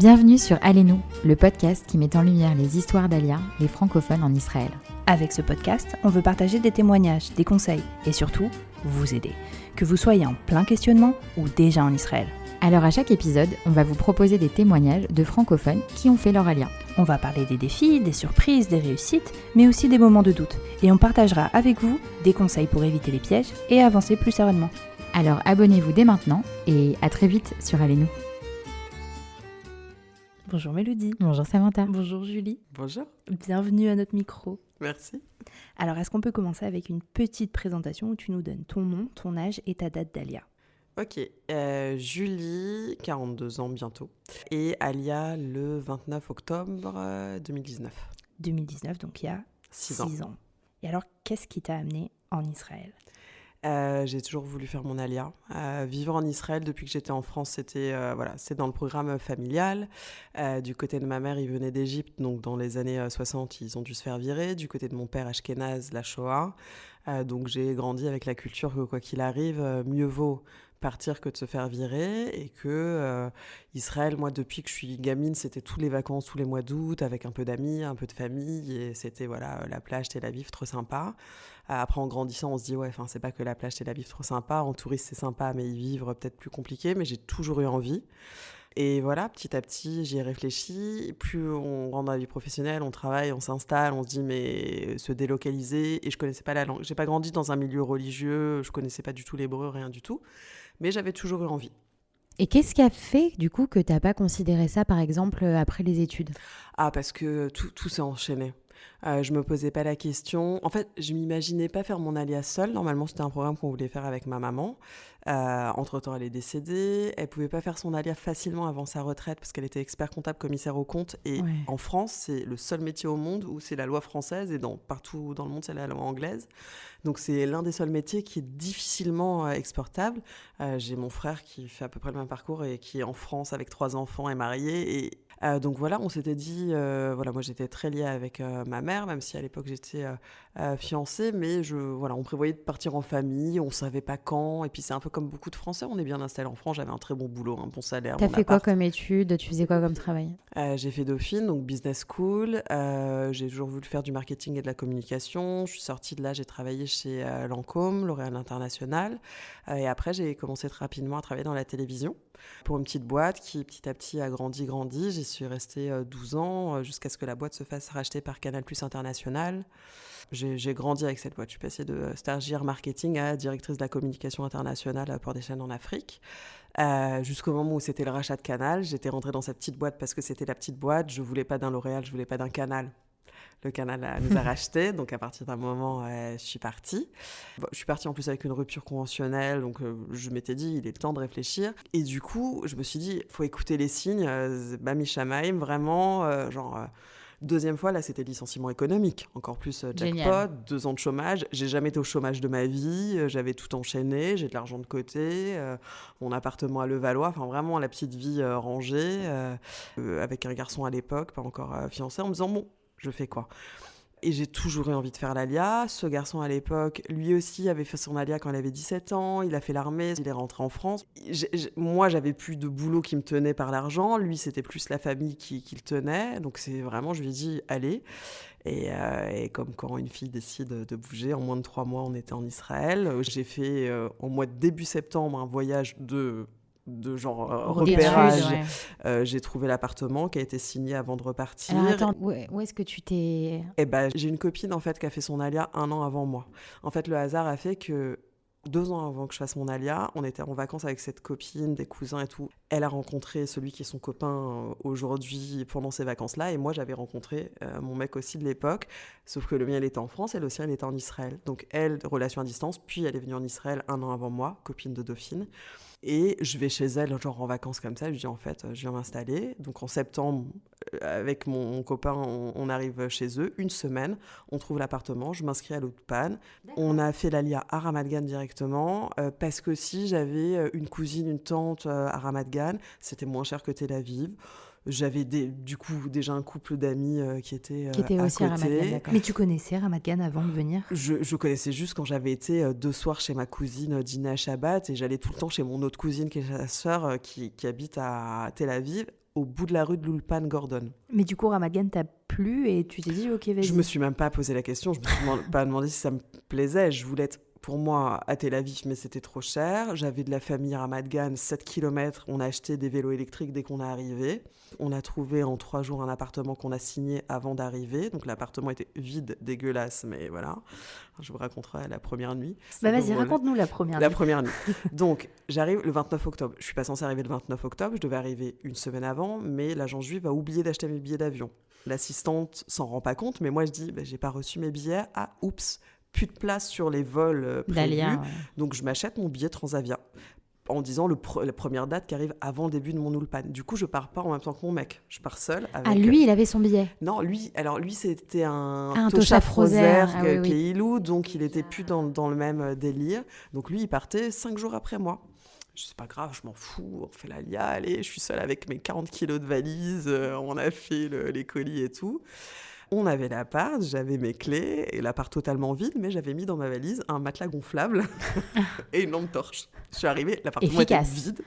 Bienvenue sur Allez-nous, le podcast qui met en lumière les histoires d'Alia, les francophones en Israël. Avec ce podcast, on veut partager des témoignages, des conseils et surtout, vous aider. Que vous soyez en plein questionnement ou déjà en Israël. Alors à chaque épisode, on va vous proposer des témoignages de francophones qui ont fait leur Alia. On va parler des défis, des surprises, des réussites, mais aussi des moments de doute. Et on partagera avec vous des conseils pour éviter les pièges et avancer plus sereinement. Alors abonnez-vous dès maintenant et à très vite sur Allez-nous. Bonjour Mélodie. Bonjour Samantha. Bonjour Julie. Bonjour. Bienvenue à notre micro. Merci. Alors, est-ce qu'on peut commencer avec une petite présentation où tu nous donnes ton nom, ton âge et ta date d'Alia ? Ok, Julie, 42 ans bientôt, et Alia le 29 octobre 2019. 2019, donc il y a 6 ans. Et alors, qu'est-ce qui t'a amené en Israël ? J'ai toujours voulu faire mon Alia. Vivre en Israël depuis que j'étais en France, c'est dans le programme familial. Du côté de ma mère, ils venaient d'Égypte, donc dans les années 60, ils ont dû se faire virer. Du côté de mon père, Ashkénaze, la Shoah. Donc j'ai grandi avec la culture que quoi qu'il arrive, mieux vaut partir que de se faire virer, et que Israël, moi depuis que je suis gamine, c'était tous les vacances, tous les mois d'août, avec un peu d'amis, un peu de famille, et c'était la plage, Tel Aviv, trop sympa. Après, en grandissant, on se dit c'est pas que la plage, Tel Aviv, trop sympa, en touriste c'est sympa, mais y vivre peut-être plus compliqué, mais j'ai toujours eu envie. Et voilà, petit à petit, j'y ai réfléchi. Plus on rentre dans la vie professionnelle, on travaille, on s'installe, on se dit mais se délocaliser. Et je connaissais pas la langue. J'ai pas grandi dans un milieu religieux, je connaissais pas du tout l'hébreu, rien du tout. Mais j'avais toujours eu envie. Et qu'est-ce qui a fait du coup que t'as pas considéré ça par exemple après les études ? Parce que tout s'est enchaîné. Je me posais pas la question. En fait, je m'imaginais pas faire mon Alia seule. Normalement, c'était un programme qu'on voulait faire avec ma maman. Entre-temps, elle est décédée. Elle pouvait pas faire son Alia facilement avant sa retraite parce qu'elle était expert comptable, commissaire aux comptes. Et en France, c'est le seul métier au monde où c'est la loi française, et partout dans le monde, c'est la loi anglaise. Donc, c'est l'un des seuls métiers qui est difficilement exportable. J'ai mon frère qui fait à peu près le même parcours et qui est en France avec 3 enfants, est marié. Et donc voilà, on s'était dit, moi j'étais très liée avec ma mère, même si à l'époque j'étais fiancée, mais on prévoyait de partir en famille, on savait pas quand, et puis c'est un peu comme beaucoup de Français, on est bien installés en France, j'avais un très bon boulot, un bon salaire. T'as fait quoi comme études ? Tu faisais quoi comme travail ? J'ai fait Dauphine, donc business school, j'ai toujours voulu faire du marketing et de la communication, je suis sortie de là, j'ai travaillé chez Lancôme, L'Oréal International, et après j'ai commencé très rapidement à travailler dans la télévision, pour une petite boîte qui petit à petit a grandi. J'y suis restée 12 ans jusqu'à ce que la boîte se fasse racheter par Canal+ International. J'ai grandi avec cette boîte. Je suis passée de stagiaire marketing à directrice de la communication internationale pour des chaînes en Afrique. Jusqu'au moment où c'était le rachat de Canal. J'étais rentrée dans cette petite boîte parce que c'était la petite boîte. Je voulais pas d'un L'Oréal, je voulais pas d'un Canal. Le Canal nous a rachetés, donc à partir d'un moment, je suis partie. Je suis partie en plus avec une rupture conventionnelle, donc je m'étais dit, il est temps de réfléchir. Et du coup, je me suis dit, il faut écouter les signes, Bami Shamaim, vraiment, deuxième fois, là, c'était licenciement économique, encore plus jackpot, Génial. 2 ans de chômage. J'ai jamais été au chômage de ma vie, j'avais tout enchaîné, j'ai de l'argent de côté, mon appartement à Levallois, enfin vraiment la petite vie rangée, avec un garçon à l'époque, pas encore fiancé, en me disant, bon, je fais quoi ? Et j'ai toujours eu envie de faire l'Alia. Ce garçon à l'époque, lui aussi avait fait son Alia quand il avait 17 ans, il a fait l'armée, il est rentré en France. Moi, j'avais plus de boulot qui me tenait par l'argent, lui c'était plus la famille qui le tenait, donc c'est vraiment, je lui ai dit, allez. Et comme quand une fille décide de bouger, en moins de 3 mois, on était en Israël. J'ai fait, au mois de début septembre, un voyage de repérage. J'ai trouvé l'appartement qui a été signé avant de repartir. Alors attends, où est-ce que tu t'es... J'ai une copine en fait qui a fait son Alia 1 an avant moi. En fait, le hasard a fait que 2 ans avant que je fasse mon Alia, on était en vacances avec cette copine, des cousins et tout. Elle a rencontré celui qui est son copain aujourd'hui pendant ces vacances-là, et moi j'avais rencontré mon mec aussi de l'époque, sauf que le mien il était en France, elle aussi elle était en Israël. Donc elle, relation à distance, puis elle est venue en Israël 1 an avant moi, copine de Dauphine. Et je vais chez elle, genre en vacances comme ça, je dis en fait, je viens m'installer. Donc en septembre, avec mon copain, on arrive chez eux, 1 semaine, on trouve l'appartement, je m'inscris à l'Outpan. On a fait l'Alia à Ramat Gan directement, parce que si j'avais une cousine, une tante à Ramat Gan, c'était moins cher que Tel Aviv. J'avais du coup déjà un couple d'amis qui étaient à aussi à Ramat Gan, côté. d'accord. Mais tu connaissais Ramat Gan avant de venir ? Je connaissais juste quand j'avais été 2 soirs chez ma cousine dîner à Shabbat, et j'allais tout le temps chez mon autre cousine qui est sa sœur qui habite à Tel Aviv. au bout de la rue de l'Ulpan Gordon. Mais du coup, Ramat Gan t'a plu et tu t'es dit, ok, vas-y. Je me suis même pas posé la question, je me suis pas demandé si ça me plaisait. Je voulais être, pour moi, à Tel Aviv, mais c'était trop cher. J'avais de la famille à Ramat Gan, 7 km. On a acheté des vélos électriques dès qu'on est arrivé. On a trouvé en 3 jours un appartement qu'on a signé avant d'arriver. Donc l'appartement était vide, dégueulasse, mais voilà. Je vous raconterai la première nuit. Vas-y, raconte-nous la première nuit. La première nuit. Donc, j'arrive le 29 octobre. Je suis pas censée arriver le 29 octobre. Je devais arriver une semaine avant, mais l'agent juif a oublié d'acheter mes billets d'avion. L'assistante s'en rend pas compte, mais moi je dis, j'ai pas reçu mes billets. Ah, oups, plus de place sur les vols prévus. D'Alia, ouais. Donc, je m'achète mon billet Transavia en disant la première date qui arrive avant le début de mon Ulpan. Du coup, je pars pas en même temps que mon mec. Je pars seule. Ah, lui, il avait son billet. Non, lui, c'était un Toshav Roser Keilou, donc il était plus dans le même délire. Donc lui, il partait 5 jours après moi. Je dis, c'est pas grave, je m'en fous, on fait l'Alia, allez, je suis seule avec mes 40 kilos de valises, on a fait les colis et tout. On avait l'appart, j'avais mes clés, et l'appart totalement vide, mais j'avais mis dans ma valise un matelas gonflable et une lampe torche. Je suis arrivée, l'appartement était vide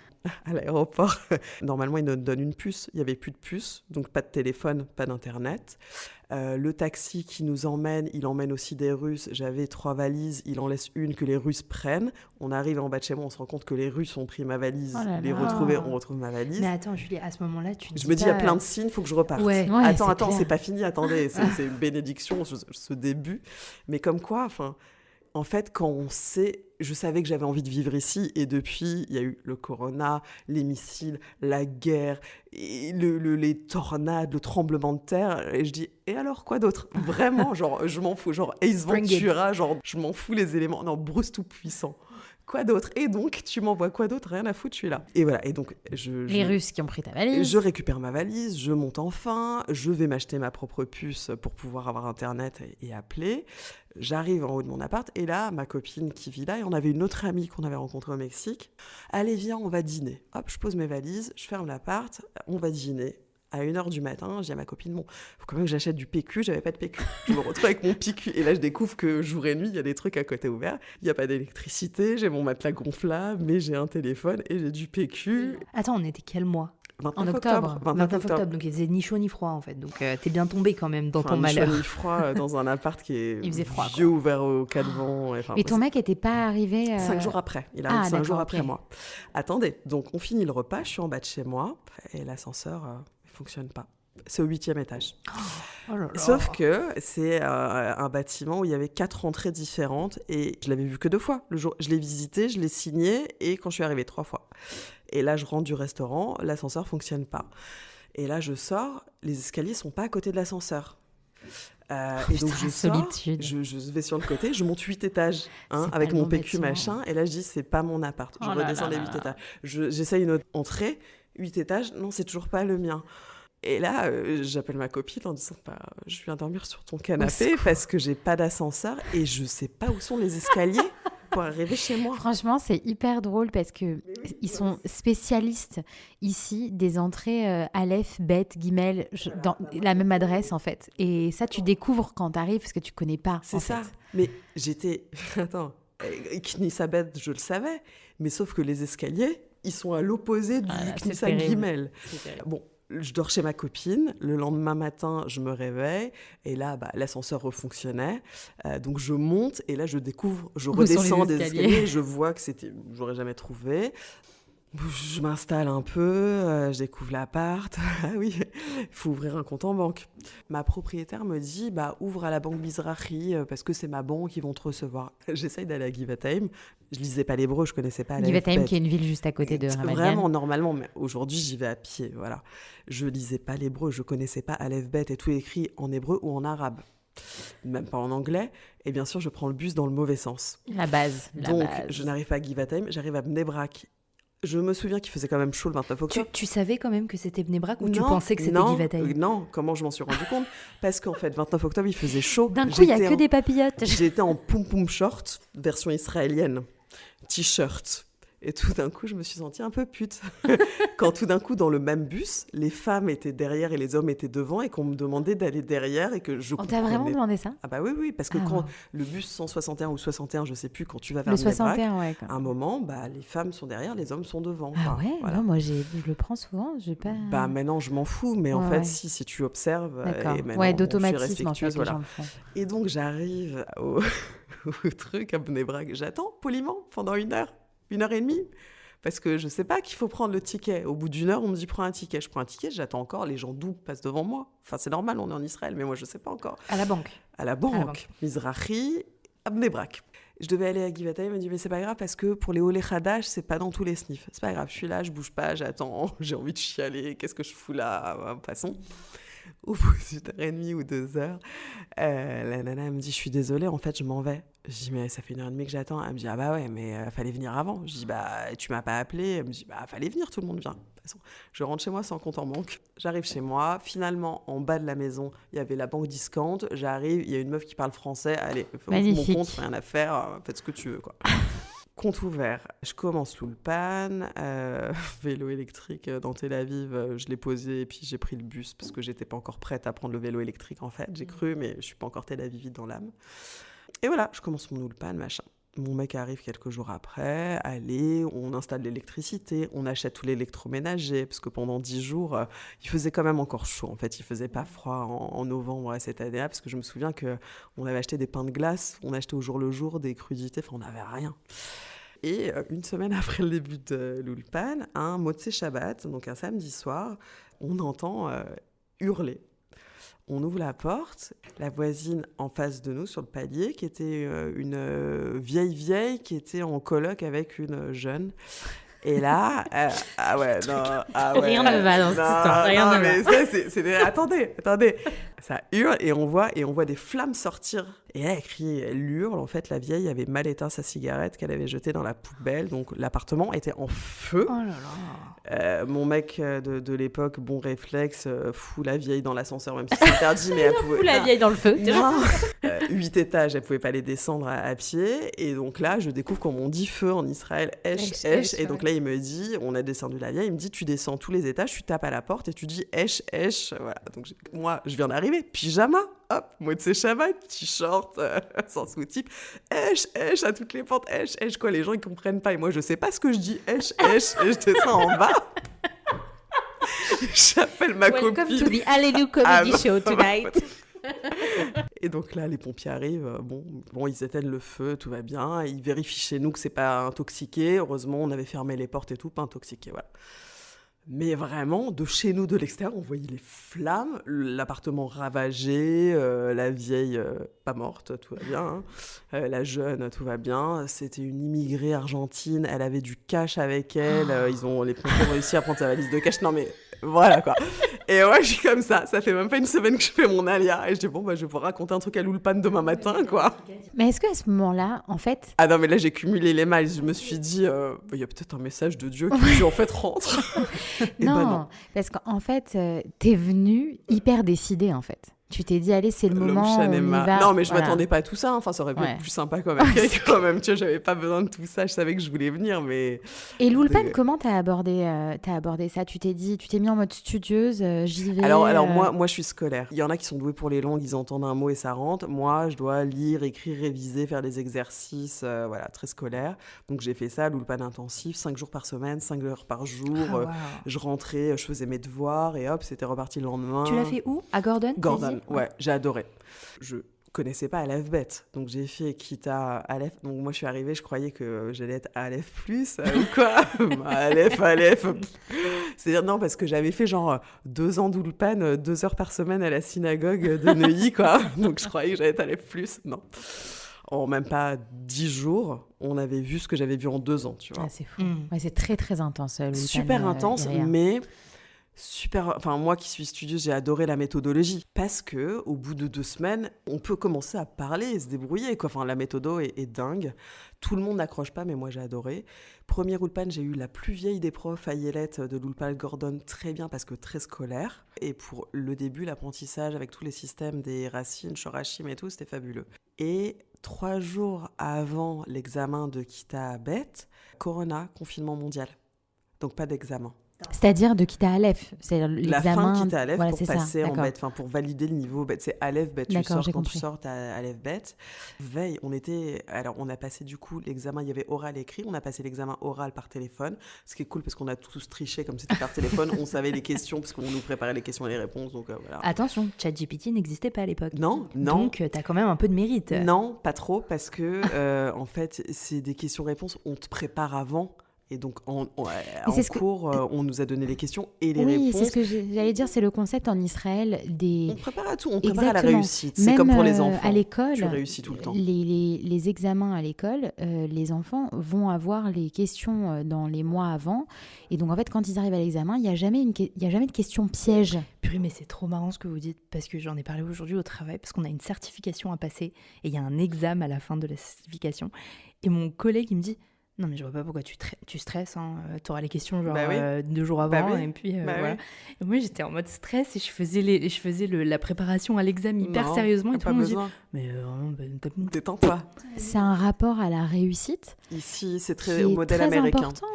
à l'aéroport. Normalement, ils nous donnent une puce. Il n'y avait plus de puce, donc pas de téléphone, pas d'internet. Le taxi qui nous emmène, il emmène aussi des Russes. J'avais 3 valises, il en laisse une que les Russes prennent. On arrive en bas de chez moi, on se rend compte que les Russes ont pris ma valise. On retrouve ma valise. Mais attends, Julie, à ce moment-là, tu Je me dis, il y a plein de signes, il faut que je reparte. Ouais, attends, c'est pas fini, attendez, c'est une bénédiction, ce début. Mais comme quoi, en fait, quand on sait, je savais que j'avais envie de vivre ici, et depuis, il y a eu le corona, les missiles, la guerre, et les tornades, le tremblement de terre, et je dis, et alors quoi d'autre ? Vraiment, genre, je m'en fous, genre Ace Ventura, genre, je m'en fous les éléments, non, Bruce tout-puissant. Quoi d'autre ? Et donc, tu m'envoies quoi d'autre ? Rien à foutre, je suis là. Et voilà, et donc, les Russes qui ont pris ta valise. Je récupère ma valise, je monte enfin, je vais m'acheter ma propre puce pour pouvoir avoir Internet et appeler. J'arrive en haut de mon appart, et là, ma copine qui vit là, et on avait une autre amie qu'on avait rencontrée au Mexique. Allez, viens, on va dîner. Hop, je pose mes valises, je ferme l'appart, on va dîner. À 1h du matin, je dis à ma copine, bon, faut quand même que j'achète du PQ, j'avais pas de PQ. Je me retrouve avec mon PQ, et là je découvre que jour et nuit, il y a des trucs à côté ouverts. Il n'y a pas d'électricité, j'ai mon matelas gonflable, mais j'ai un téléphone et j'ai du PQ. Attends, on était quel mois ? 29 octobre. 29 octobre, donc il faisait ni chaud ni froid en fait. Donc t'es bien tombé quand même dans ton malheur. Ni chaud ni froid dans un appart qui est il faisait froid, vieux, ouvert aux 4 vents. Et ton mec n'était pas arrivé 5 jours après. Il arrive 5 jours après moi. Attendez, donc on finit le repas, je suis en bas de chez moi et l'ascenseur ne fonctionne pas. C'est au 8e étage. Oh là là. Sauf que c'est un bâtiment où il y avait 4 entrées différentes et je l'avais vu que 2 fois. Le jour, je l'ai visité, je l'ai signé et quand je suis arrivée 3 fois. Et là, je rentre du restaurant, l'ascenseur ne fonctionne pas. Et là, je sors, les escaliers ne sont pas à côté de l'ascenseur. Et donc, je sors, je vais sur le côté, je monte 8 étages avec mon PQ machin. Et là, je dis, c'est pas mon appart. Je redescends les 8 étages. J'essaye une autre entrée, 8 étages, non, c'est toujours pas le mien. Et là, j'appelle ma copine en disant je viens dormir sur ton canapé parce que j'ai pas d'ascenseur et je sais pas où sont les escaliers pour arriver chez moi. Franchement, c'est hyper drôle parce que ils sont spécialistes ici des entrées Aleph, Bet, Gimel, dans la même adresse en fait. Et ça, tu découvres quand t'arrives parce que tu connais pas. C'est ça. Mais j'étais... Attends, Knesset Bet, je le savais, mais sauf que les escaliers, ils sont à l'opposé du Knesset Gimel. Bon. Je dors chez ma copine, le lendemain matin, je me réveille, et là, l'ascenseur refonctionnait, donc je monte, et là, je découvre, je redescends des escaliers, je vois que j'aurais jamais trouvé. Je m'installe un peu, je découvre l'appart. Ah oui, il faut ouvrir un compte en banque. Ma propriétaire me dit, ouvre à la banque Mizrahi parce que c'est ma banque, ils vont te recevoir. J'essaye d'aller à Givatayim. Je lisais pas l'hébreu, je connaissais pas Givatayim qui est une ville juste à côté de Ramat Gan. Vraiment, normalement, mais aujourd'hui, j'y vais à pied, voilà. Je lisais pas l'hébreu, je connaissais pas Aleph Bet et tout écrit en hébreu ou en arabe. Même pas en anglais. Et bien sûr, je prends le bus dans le mauvais sens. La base. Donc, je n'arrive pas à Givatayim, j'arrive à Bnei Brak. Je me souviens qu'il faisait quand même chaud le 29 octobre. Tu savais quand même que c'était Bnei Brak ou tu pensais que c'était Givatayim ? Non, comment je m'en suis rendu compte ? Parce qu'en fait, 29 octobre, il faisait chaud. D'un coup, il n'y a que des papillotes. J'étais en poum-poum short, version israélienne, t-shirt, Et tout d'un coup, je me suis sentie un peu pute. Quand tout d'un coup, dans le même bus, les femmes étaient derrière et les hommes étaient devant et qu'on me demandait d'aller derrière et que je On t'a vraiment demandé ça? Ah bah oui, parce que Ah, quand wow. le bus 161 ou 61, je sais plus, quand tu vas vers Le Mnébrac, 61, ouais. à un moment, bah, les femmes sont derrière, les hommes sont devant. Ah quoi. ouais? Voilà. Non, moi, je le prends souvent. J'ai pas... Bah maintenant, je m'en fous, mais en Ouais, fait, ouais. si tu observes, D'accord. et maintenant, Ouais, bon, je suis d'automatisme, en fait, respectueuse, les gens voilà. le font. Et donc, j'arrive au truc à Mnébrac. J'attends poliment pendant 1 heure et demie. Parce que je sais pas qu'il faut prendre le ticket. Au bout d'1 heure, on me dit prends un ticket. Je prends un ticket, j'attends encore. Les gens d'où passent devant moi. Enfin, c'est normal, on est en Israël, mais moi, je sais pas encore. À la banque. À la banque. Mizrahi, à Bnei-Brak. Je devais aller à Givatay, il m'a dit mais c'est pas grave parce que pour les Olé Khadash, c'est pas dans tous les sniffs. C'est pas grave, je suis là, je bouge pas, j'attends, j'ai envie de chialer, qu'est-ce que je fous là? Passons. Au bout d'1 heure et demie ou 2 heures, la nana elle me dit je suis désolée, en fait je m'en vais. Je dis mais ça fait 1 heure et demie que j'attends. Elle me dit ah bah ouais mais fallait venir avant. Je dis bah tu m'as pas appelé. Elle me dit bah fallait venir, tout le monde vient. De toute façon, je rentre chez moi sans compte en banque. J'arrive chez moi, finalement en bas de la maison il y avait la banque Discount. J'arrive, il y a une meuf qui parle français. Allez, ouvre mon Magnifique. compte, rien à faire, faites ce que tu veux quoi. Compte ouvert, je commence l'Ulpan, vélo électrique dans Tel Aviv, je l'ai posé et puis j'ai pris le bus parce que j'étais pas encore prête à prendre le vélo électrique en fait, j'ai cru mais je suis pas encore Tel Avivite dans l'âme. Et voilà, je commence mon Ulpan, machin. Mon mec arrive quelques jours après, allez, on installe l'électricité, on achète tout l'électroménager, parce que pendant 10 jours, il faisait quand même encore chaud. En fait, il faisait pas froid en novembre cette année-là, parce que je me souviens qu'on avait acheté des pains de glace, on achetait au jour le jour des crudités, enfin, on n'avait rien. Et une semaine après le début de l'Ulpan, un Motzei Shabbat, donc un samedi soir, on entend hurler. On ouvre la porte, la voisine en face de nous sur le palier, qui était une vieille qui était en coloc avec une jeune. Et là, ah ouais, non, ah ouais. Rien ne va dans cette histoire, rien non, ne mais va. c'est attendez, ça hurle et on voit des flammes sortir. Et elle crie, elle hurle. En fait, la vieille avait mal éteint sa cigarette qu'elle avait jetée dans la poubelle, donc l'appartement était en feu. Oh là là. Mon mec de l'époque, bon réflexe, fout la vieille dans l'ascenseur, même si c'est interdit, mais elle pouvait... Fous la vieille dans le feu. Non. 8 étages, elle pouvait pas les descendre à pied. Et donc là, je découvre qu'on on dit feu en Israël, esh, esh. Et donc là, il me dit, on a descendu la vieille, il me dit, tu descends tous les étages, tu tapes à la porte et tu dis esh, esh. Voilà. Donc moi, je viens d'arriver, pyjama, hop, Motzei Shabbat, petit short, sans sous-type, esh, esh, à toutes les portes, esh, esh, quoi. Les gens, ils comprennent pas. Et moi, je sais pas ce que je dis, esh, esh, et je descends en bas. J'appelle ma Welcome copine. to the Hallelujah Comedy Ah, Show tonight. Et donc là, les pompiers arrivent, bon, ils éteignent le feu, tout va bien, ils vérifient chez nous que c'est pas intoxiqué. Heureusement, on avait fermé les portes et tout, pas intoxiqué, voilà. Mais vraiment, de chez nous, de l'extérieur, on voyait les flammes, l'appartement ravagé, la vieille pas morte, tout va bien, hein. La jeune, tout va bien. C'était une immigrée argentine, elle avait du cash avec elle, les pompiers ont réussi à prendre sa valise de cash. Non mais voilà quoi. Et ouais, je suis comme ça fait même pas une semaine que je fais mon alia. Et je dis bon, bah je vais pouvoir raconter un truc à l'Ulpan demain matin, quoi. Mais est-ce qu'à ce moment-là, en fait... Ah non, mais là j'ai cumulé les mal. Je me suis dit, il y a peut-être un message de Dieu qui me dit en fait rentre. Et non, bah non. parce qu'en fait, t'es venue hyper décidée, en fait. Tu t'es dit, allez, c'est le moment, on y va. Non, mais je Voilà. m'attendais pas à tout ça. Enfin, ça aurait pu Ouais. être plus sympa quand même. Quand même, tu vois, j'avais pas besoin de tout ça. Je savais que je voulais venir, mais... Et l'Ulpan, comment t'as abordé ça? Tu t'es mis en mode studieuse, j'y vais. Alors moi, je suis scolaire. Il y en a qui sont doués pour les langues, ils entendent un mot et ça rentre. Moi, je dois lire, écrire, réviser, faire des exercices, voilà, très scolaire. Donc j'ai fait ça, l'Ulpan intensif, 5 jours par semaine, 5 heures par jour. Ah, wow. Je rentrais, je faisais mes devoirs et hop, c'était reparti le lendemain. Tu l'as fait où? À Gordon? Gordon, ouais, j'ai adoré. Je connaissais pas Aleph Bet, donc j'ai fait Kita Aleph. Donc moi je suis arrivée, je croyais que j'allais être Aleph plus ou quoi. Aleph. C'est-à-dire non, parce que j'avais fait genre 2 ans d'Ulpan, 2 heures par semaine à la synagogue de Neuilly, quoi. Donc je croyais que j'allais être Aleph plus. Non. En même pas 10 jours, on avait vu ce que j'avais vu en 2 ans, tu vois. Ah, c'est fou. Ouais, c'est très, très intense, l'Ulpan. Super intense, Iria. mais super. Enfin, moi qui suis studieuse, j'ai adoré la méthodologie parce que au bout de 2 semaines, on peut commencer à parler et se débrouiller, quoi. Enfin, la méthodo est dingue. Tout le monde n'accroche pas, mais moi j'ai adoré. Premier Ulpan, j'ai eu la plus vieille des profs, Ayelette de l'Ulpan Gordon, très bien parce que très scolaire. Et pour le début, l'apprentissage avec tous les systèmes des racines, shorashim et tout, c'était fabuleux. Et 3 jours avant l'examen de Kita Beth, Corona, confinement mondial. Donc pas d'examen. C'est-à-dire de quitter à Aleph, c'est l'examen. La fin Kita Aleph voilà, pour c'est passer ça, en d'accord. Beth, pour valider le niveau Beth. C'est Aleph Beth, tu D'accord, sors j'ai quand tu compris. sors, t'as Aleph Beth. Veille, alors on a passé du coup l'examen, il y avait oral et écrit, on a passé l'examen oral par téléphone, ce qui est cool parce qu'on a tous triché comme c'était par téléphone, on savait les questions parce qu'on nous préparait les questions et les réponses, donc voilà. Attention, ChatGPT n'existait pas à l'époque. Non. Donc, t'as quand même un peu de mérite. Non, pas trop, parce que en fait, c'est des questions-réponses, on te prépare avant. Et donc, en cours, on nous a donné les questions et les Oui, réponses. c'est ce que j'allais dire, c'est le concept en Israël des... On prépare à tout, on prépare à la Exactement. réussite. C'est Même, comme pour les enfants. à l'école, tu réussis tout le temps. les examens à l'école, les enfants vont avoir les questions dans les mois avant. Et donc, en fait, quand ils arrivent à l'examen, il n'y a jamais de question piège. Purée, mais c'est trop marrant ce que vous dites, parce que j'en ai parlé aujourd'hui au travail, parce qu'on a une certification à passer, et il y a un examen à la fin de la certification. Et mon collègue, il me dit... Non, mais je vois pas pourquoi tu stresses. Hein. Tu auras les questions genre, Bah oui. 2 jours avant. Bah oui. Et puis Bah voilà. oui. Et moi, j'étais en mode stress et je faisais la préparation à l'examen hyper Non, sérieusement. Et tout pas le monde me dit besoin. mais Détends-toi. C'est un rapport à la réussite Ici, c'est qui très est au modèle très américain. important.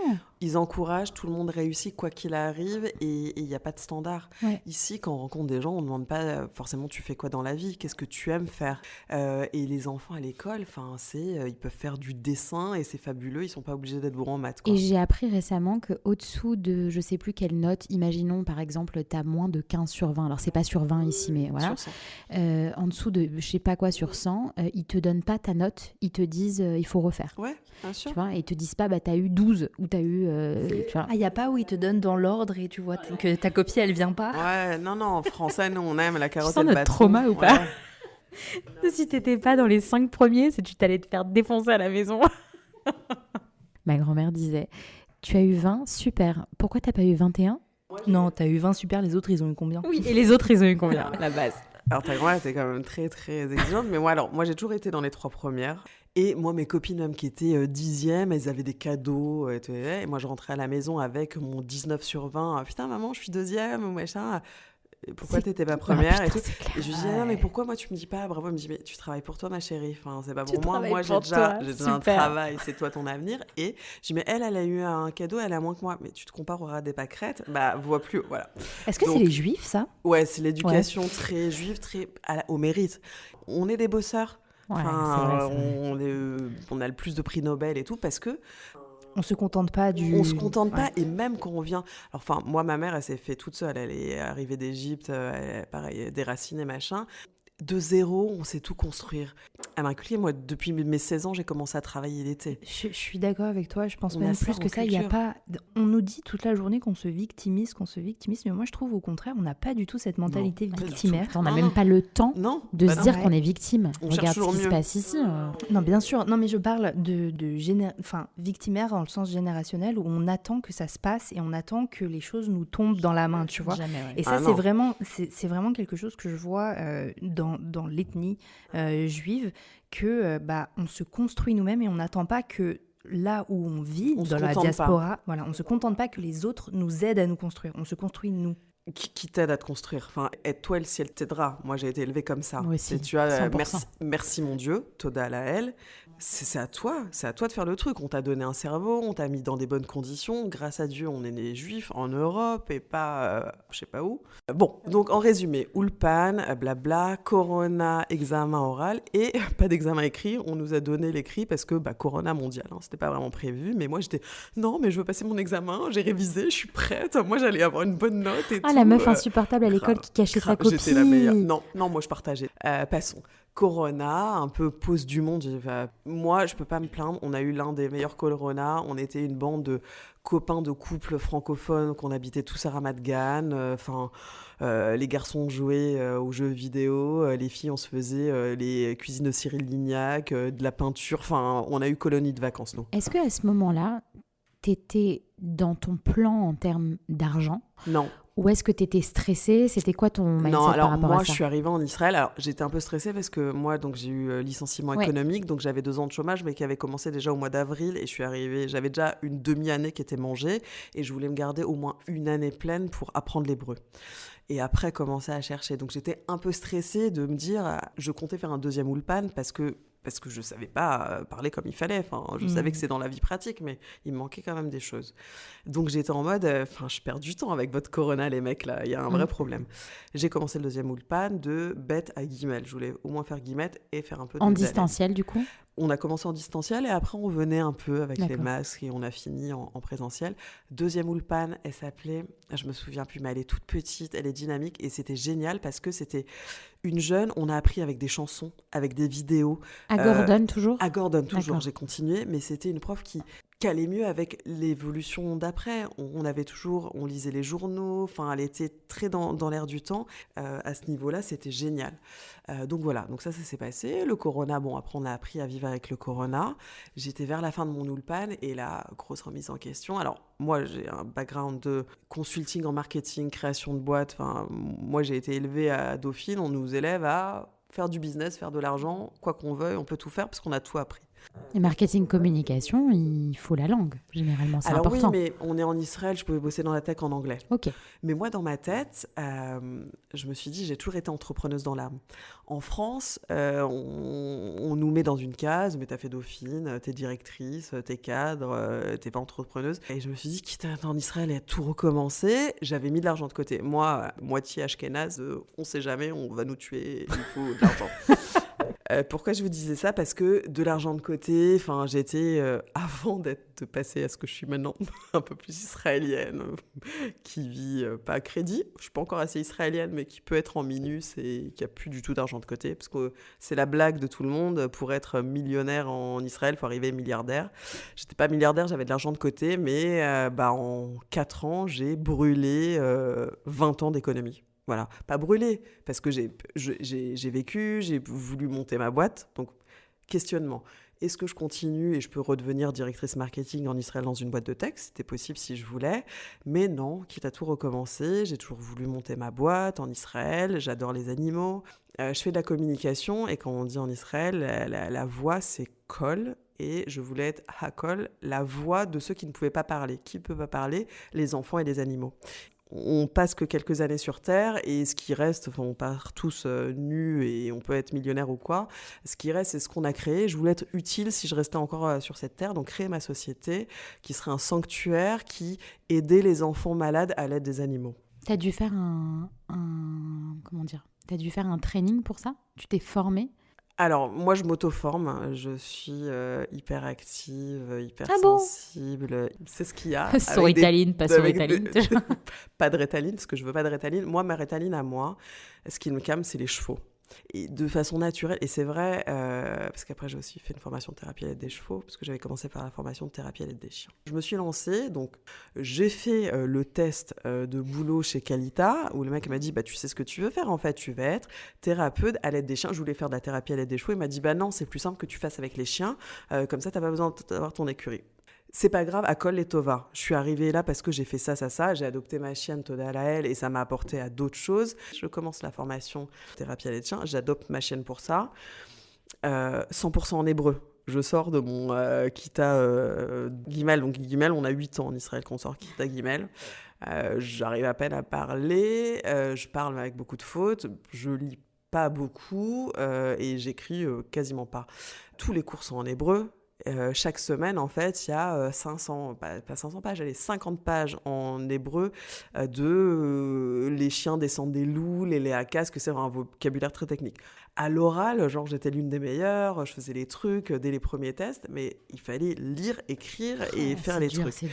Ils encouragent, tout le monde réussit quoi qu'il arrive et il n'y a pas de standard. Ouais. Ici, quand on rencontre des gens, on ne demande pas forcément tu fais quoi dans la vie, qu'est-ce que tu aimes faire. Et les enfants à l'école, ils peuvent faire du dessin et c'est fabuleux, ils ne sont pas obligés d'être bons en maths. Quoi. Et j'ai appris récemment qu'au-dessous de je sais plus quelle note, imaginons par exemple tu as moins de 15 sur 20, alors c'est pas sur 20 ici mais voilà, Sur 100. En dessous de je sais pas quoi sur 100, ils te donnent pas ta note, ils te disent il faut refaire. Ouais, bien sûr. Tu vois, et ils te disent pas t'as eu 12 ou t'as eu tu vois. ah, il n'y a pas où ils te donnent dans l'ordre et tu vois que ta copie, elle vient pas. Ouais, non, en français, nous, on aime la carotte sens et le notre bâton. trauma ou pas Ouais. Si t'étais pas dans les 5 premiers, c'est que tu t'allais te faire défoncer à la maison. Ma grand-mère disait tu as eu 20, super. Pourquoi t'as pas eu 21 ? Non, t'as eu 20, super, les autres, ils ont eu combien? Oui, et les autres, ils ont eu combien, la base? Alors, ta grand-mère était quand même très, très exigeante. Mais moi, j'ai toujours été dans les 3 premières. Et moi, mes copines, même qui étaient 10e, elles avaient des cadeaux. Et moi, je rentrais à la maison avec mon 19 sur 20. Ah, putain, maman, je suis 2e, ou machin. Et pourquoi t'étais pas première et tout. Et je lui dis, non, mais pourquoi moi, tu me dis pas bravo? Elle me dit, mais tu travailles pour toi, ma chérie. Enfin, c'est pas pour moi. Moi, j'ai déjà un travail. C'est toi ton avenir. Et je dis, mais elle a eu un cadeau, elle a moins que moi. Mais tu te compares au rat des pâquerettes? Bah, vois plus. Voilà. Est-ce que c'est les juifs, ça? Ouais, c'est l'éducation très juive, très au mérite. On est des bosseurs. Ouais, Enfin, c'est vrai. on a le plus de prix Nobel et tout parce que on se contente pas du... On se contente pas, et même quand on vient... Alors, enfin, moi, ma mère, elle s'est fait toute seule. Elle est arrivée d'Égypte, pareil, des racines et machin. De zéro, on sait tout construire. Elle m'a inculqué, moi, depuis mes 16 ans, j'ai commencé à travailler l'été. Je suis d'accord avec toi, je pense On même a ça plus en que ça, il y a culture. pas... On nous dit toute la journée qu'on se victimise, mais moi je trouve au contraire, on n'a pas du tout cette mentalité pas du victimaire. On n'a Non, même non. pas le temps Non, de bah se non. dire Ouais. qu'on est victime. On cherche Regarde ce toujours qui se mieux. passe ici. Non, bien sûr, non mais je parle de victimaire dans le sens générationnel où on attend que ça se passe et on attend que les choses nous tombent dans la main, tu vois. Jamais, ouais. Et ça, Ah c'est non. vraiment quelque chose que je vois dans l'ethnie juive, que on se construit nous-mêmes et on n'attend pas que là où on vit, On se dans la contente pas. diaspora, voilà, on se contente pas que les autres nous aident à nous construire, on se construit nous. Qui t'aide à te construire. Enfin, aide-toi, le ciel t'aidera. Moi, j'ai été élevée comme ça. Moi aussi, Et tu vois, 100%. merci mon Dieu, Toda à elle. C'est à toi de faire le truc. On t'a donné un cerveau, on t'a mis dans des bonnes conditions. Grâce à Dieu, on est né juif en Europe et pas, je sais pas où. Bon, donc en résumé, Ulpan, blabla, Corona, examen oral et pas d'examen écrit. On nous a donné l'écrit parce que Corona mondial, hein, c'était pas vraiment prévu. Mais moi, j'étais non, mais je veux passer mon examen, j'ai révisé, je suis prête. Moi, j'allais avoir une bonne note et tout. Ah, la meuf insupportable à l'école qui cachait sa copie. J'étais la meilleure. Non, moi je partageais. Passons. Corona, un peu pause du monde. Moi, je peux pas me plaindre. On a eu l'un des meilleurs Corona. On était une bande de copains de couples francophones qu'on habitait tous à Ramat Gan. Les garçons jouaient aux jeux vidéo. Les filles, on se faisait les cuisines de Cyril Lignac, de la peinture. Enfin, on a eu colonie de vacances, nous. Est-ce qu'à ce moment-là, t'étais dans ton plan en termes d'argent? Non. Ou est-ce que t'étais stressée? C'était quoi ton mindset Non, par alors rapport moi, à ça? je suis arrivée en Israël. Alors, j'étais un peu stressée parce que moi, donc, j'ai eu licenciement Ouais. économique. Donc, j'avais 2 ans de chômage, mais qui avait commencé déjà au mois d'avril. Et je suis arrivée, j'avais déjà une demi-année qui était mangée. Et je voulais me garder au moins une année pleine pour apprendre l'hébreu. Et après, commencer à chercher. Donc, j'étais un peu stressée de me dire, je comptais faire un deuxième Ulpan parce que parce que je savais pas parler comme il fallait. Enfin, je savais que c'est dans la vie pratique, mais il me manquait quand même des choses. Donc j'étais en mode, je perds du temps avec votre Corona, les mecs, là, il y a un vrai problème. J'ai commencé le deuxième Ulpan de bête à guillemets. Je voulais au moins faire guillemette et faire un peu de En dialecte. distanciel, du coup? On a commencé en distanciel et après on venait un peu avec les D'accord. masques et on a fini en présentiel. Deuxième Ulpan, elle s'appelait, je me souviens plus, mais elle est toute petite, elle est dynamique et c'était génial parce que c'était une jeune, on a appris avec des chansons, avec des vidéos. À Gordon, toujours? À Gordon, toujours, D'accord. j'ai continué, mais c'était une prof qui allait mieux avec l'évolution d'après. On lisait les journaux, enfin, elle était très dans l'air du temps. À ce niveau-là, c'était génial. Donc voilà, donc ça s'est passé. Le Corona, bon, après, on a appris à vivre avec le Corona. J'étais vers la fin de mon Ulpan et là, grosse remise en question. Alors, moi, j'ai un background de consulting en marketing, création de boîtes. Enfin, moi, j'ai été élevée à Dauphine. On nous élève à faire du business, faire de l'argent, quoi qu'on veuille, on peut tout faire parce qu'on a tout appris. Et marketing communication, il faut la langue, généralement, c'est Alors important. oui, mais on est en Israël, je pouvais bosser dans la tech en anglais. Ok. Mais moi, dans ma tête, je me suis dit, j'ai toujours été entrepreneuse dans l'âme. En France, on nous met dans une case, mais t'as fait Dauphine, t'es directrice, t'es cadre, t'es pas entrepreneuse. Et je me suis dit, quitte à être en Israël et à tout recommencer, j'avais mis de l'argent de côté. Moi, moitié ashkénaze, on sait jamais, on va nous tuer, il faut de l'argent. Pourquoi je vous disais ça? Parce que de l'argent de côté, enfin, j'étais, avant de passer à ce que je suis maintenant, un peu plus israélienne, qui vit pas à crédit. Je suis pas encore assez israélienne, mais qui peut être en minus et qui a plus du tout d'argent de côté. Parce que c'est la blague de tout le monde. Pour être millionnaire en Israël, il faut arriver milliardaire. J'étais pas milliardaire, j'avais de l'argent de côté, mais en 4 ans, j'ai brûlé 20 ans d'économie. Voilà, pas brûlé, parce que j'ai vécu, j'ai voulu monter ma boîte. Donc, questionnement. Est-ce que je continue et je peux redevenir directrice marketing en Israël dans une boîte de tech? C'était possible si je voulais. Mais non, quitte à tout recommencer, j'ai toujours voulu monter ma boîte en Israël. J'adore les animaux. Je fais de la communication et quand on dit en Israël, la voix, c'est kol. Et je voulais être hakol, la voix de ceux qui ne pouvaient pas parler. Qui ne peut pas parler? Les enfants et les animaux. On passe que quelques années sur Terre et ce qui reste, on part tous nus et on peut être millionnaire ou quoi. Ce qui reste, c'est ce qu'on a créé. Je voulais être utile si je restais encore sur cette Terre, donc créer ma société qui serait un sanctuaire qui aidait les enfants malades à l'aide des animaux. T'as dû faire comment dire? T'as dû faire un training pour ça? Tu t'es formée? Alors, moi, je m'auto-forme. Je suis hyper active, hyper Ah bon? sensible. C'est ce qu'il y a. Sur Ritaline, pas sur Ritaline. Pas de Ritaline, parce que je veux pas de Ritaline. Moi, ma Ritaline à moi, ce qui me calme, c'est les chevaux. Et de façon naturelle, et c'est vrai, parce qu'après j'ai aussi fait une formation de thérapie à l'aide des chevaux, parce que j'avais commencé par la formation de thérapie à l'aide des chiens. Je me suis lancée, donc j'ai fait le test de boulot chez Qualita, où le mec m'a dit, tu sais ce que tu veux faire en fait, tu vas être thérapeute à l'aide des chiens. Je voulais faire de la thérapie à l'aide des chevaux, il m'a dit, non, c'est plus simple que tu fasses avec les chiens, comme ça t'as pas besoin d'avoir ton écurie. C'est pas grave, à Kol et Tova. Je suis arrivée là parce que j'ai fait ça. J'ai adopté ma chienne Toda Lael et ça m'a apporté à d'autres choses. Je commence la formation thérapie à l'aide des chiens, j'adopte ma chienne pour ça. 100% en hébreu. Je sors de mon Kita Gimel. Donc Gimel, on a 8 ans en Israël qu'on sort Kita Gimel. J'arrive à peine à parler, je parle avec beaucoup de fautes, je lis pas beaucoup et j'écris quasiment pas. Tous les cours sont en hébreu. Chaque semaine, en fait, il y a 500 pages, allez, 50 pages en hébreu les chiens descendent des loups, les léakas, que c'est un vocabulaire très technique. À l'oral, genre, j'étais l'une des meilleures, je faisais les trucs dès les premiers tests, mais il fallait lire, écrire et faire les trucs.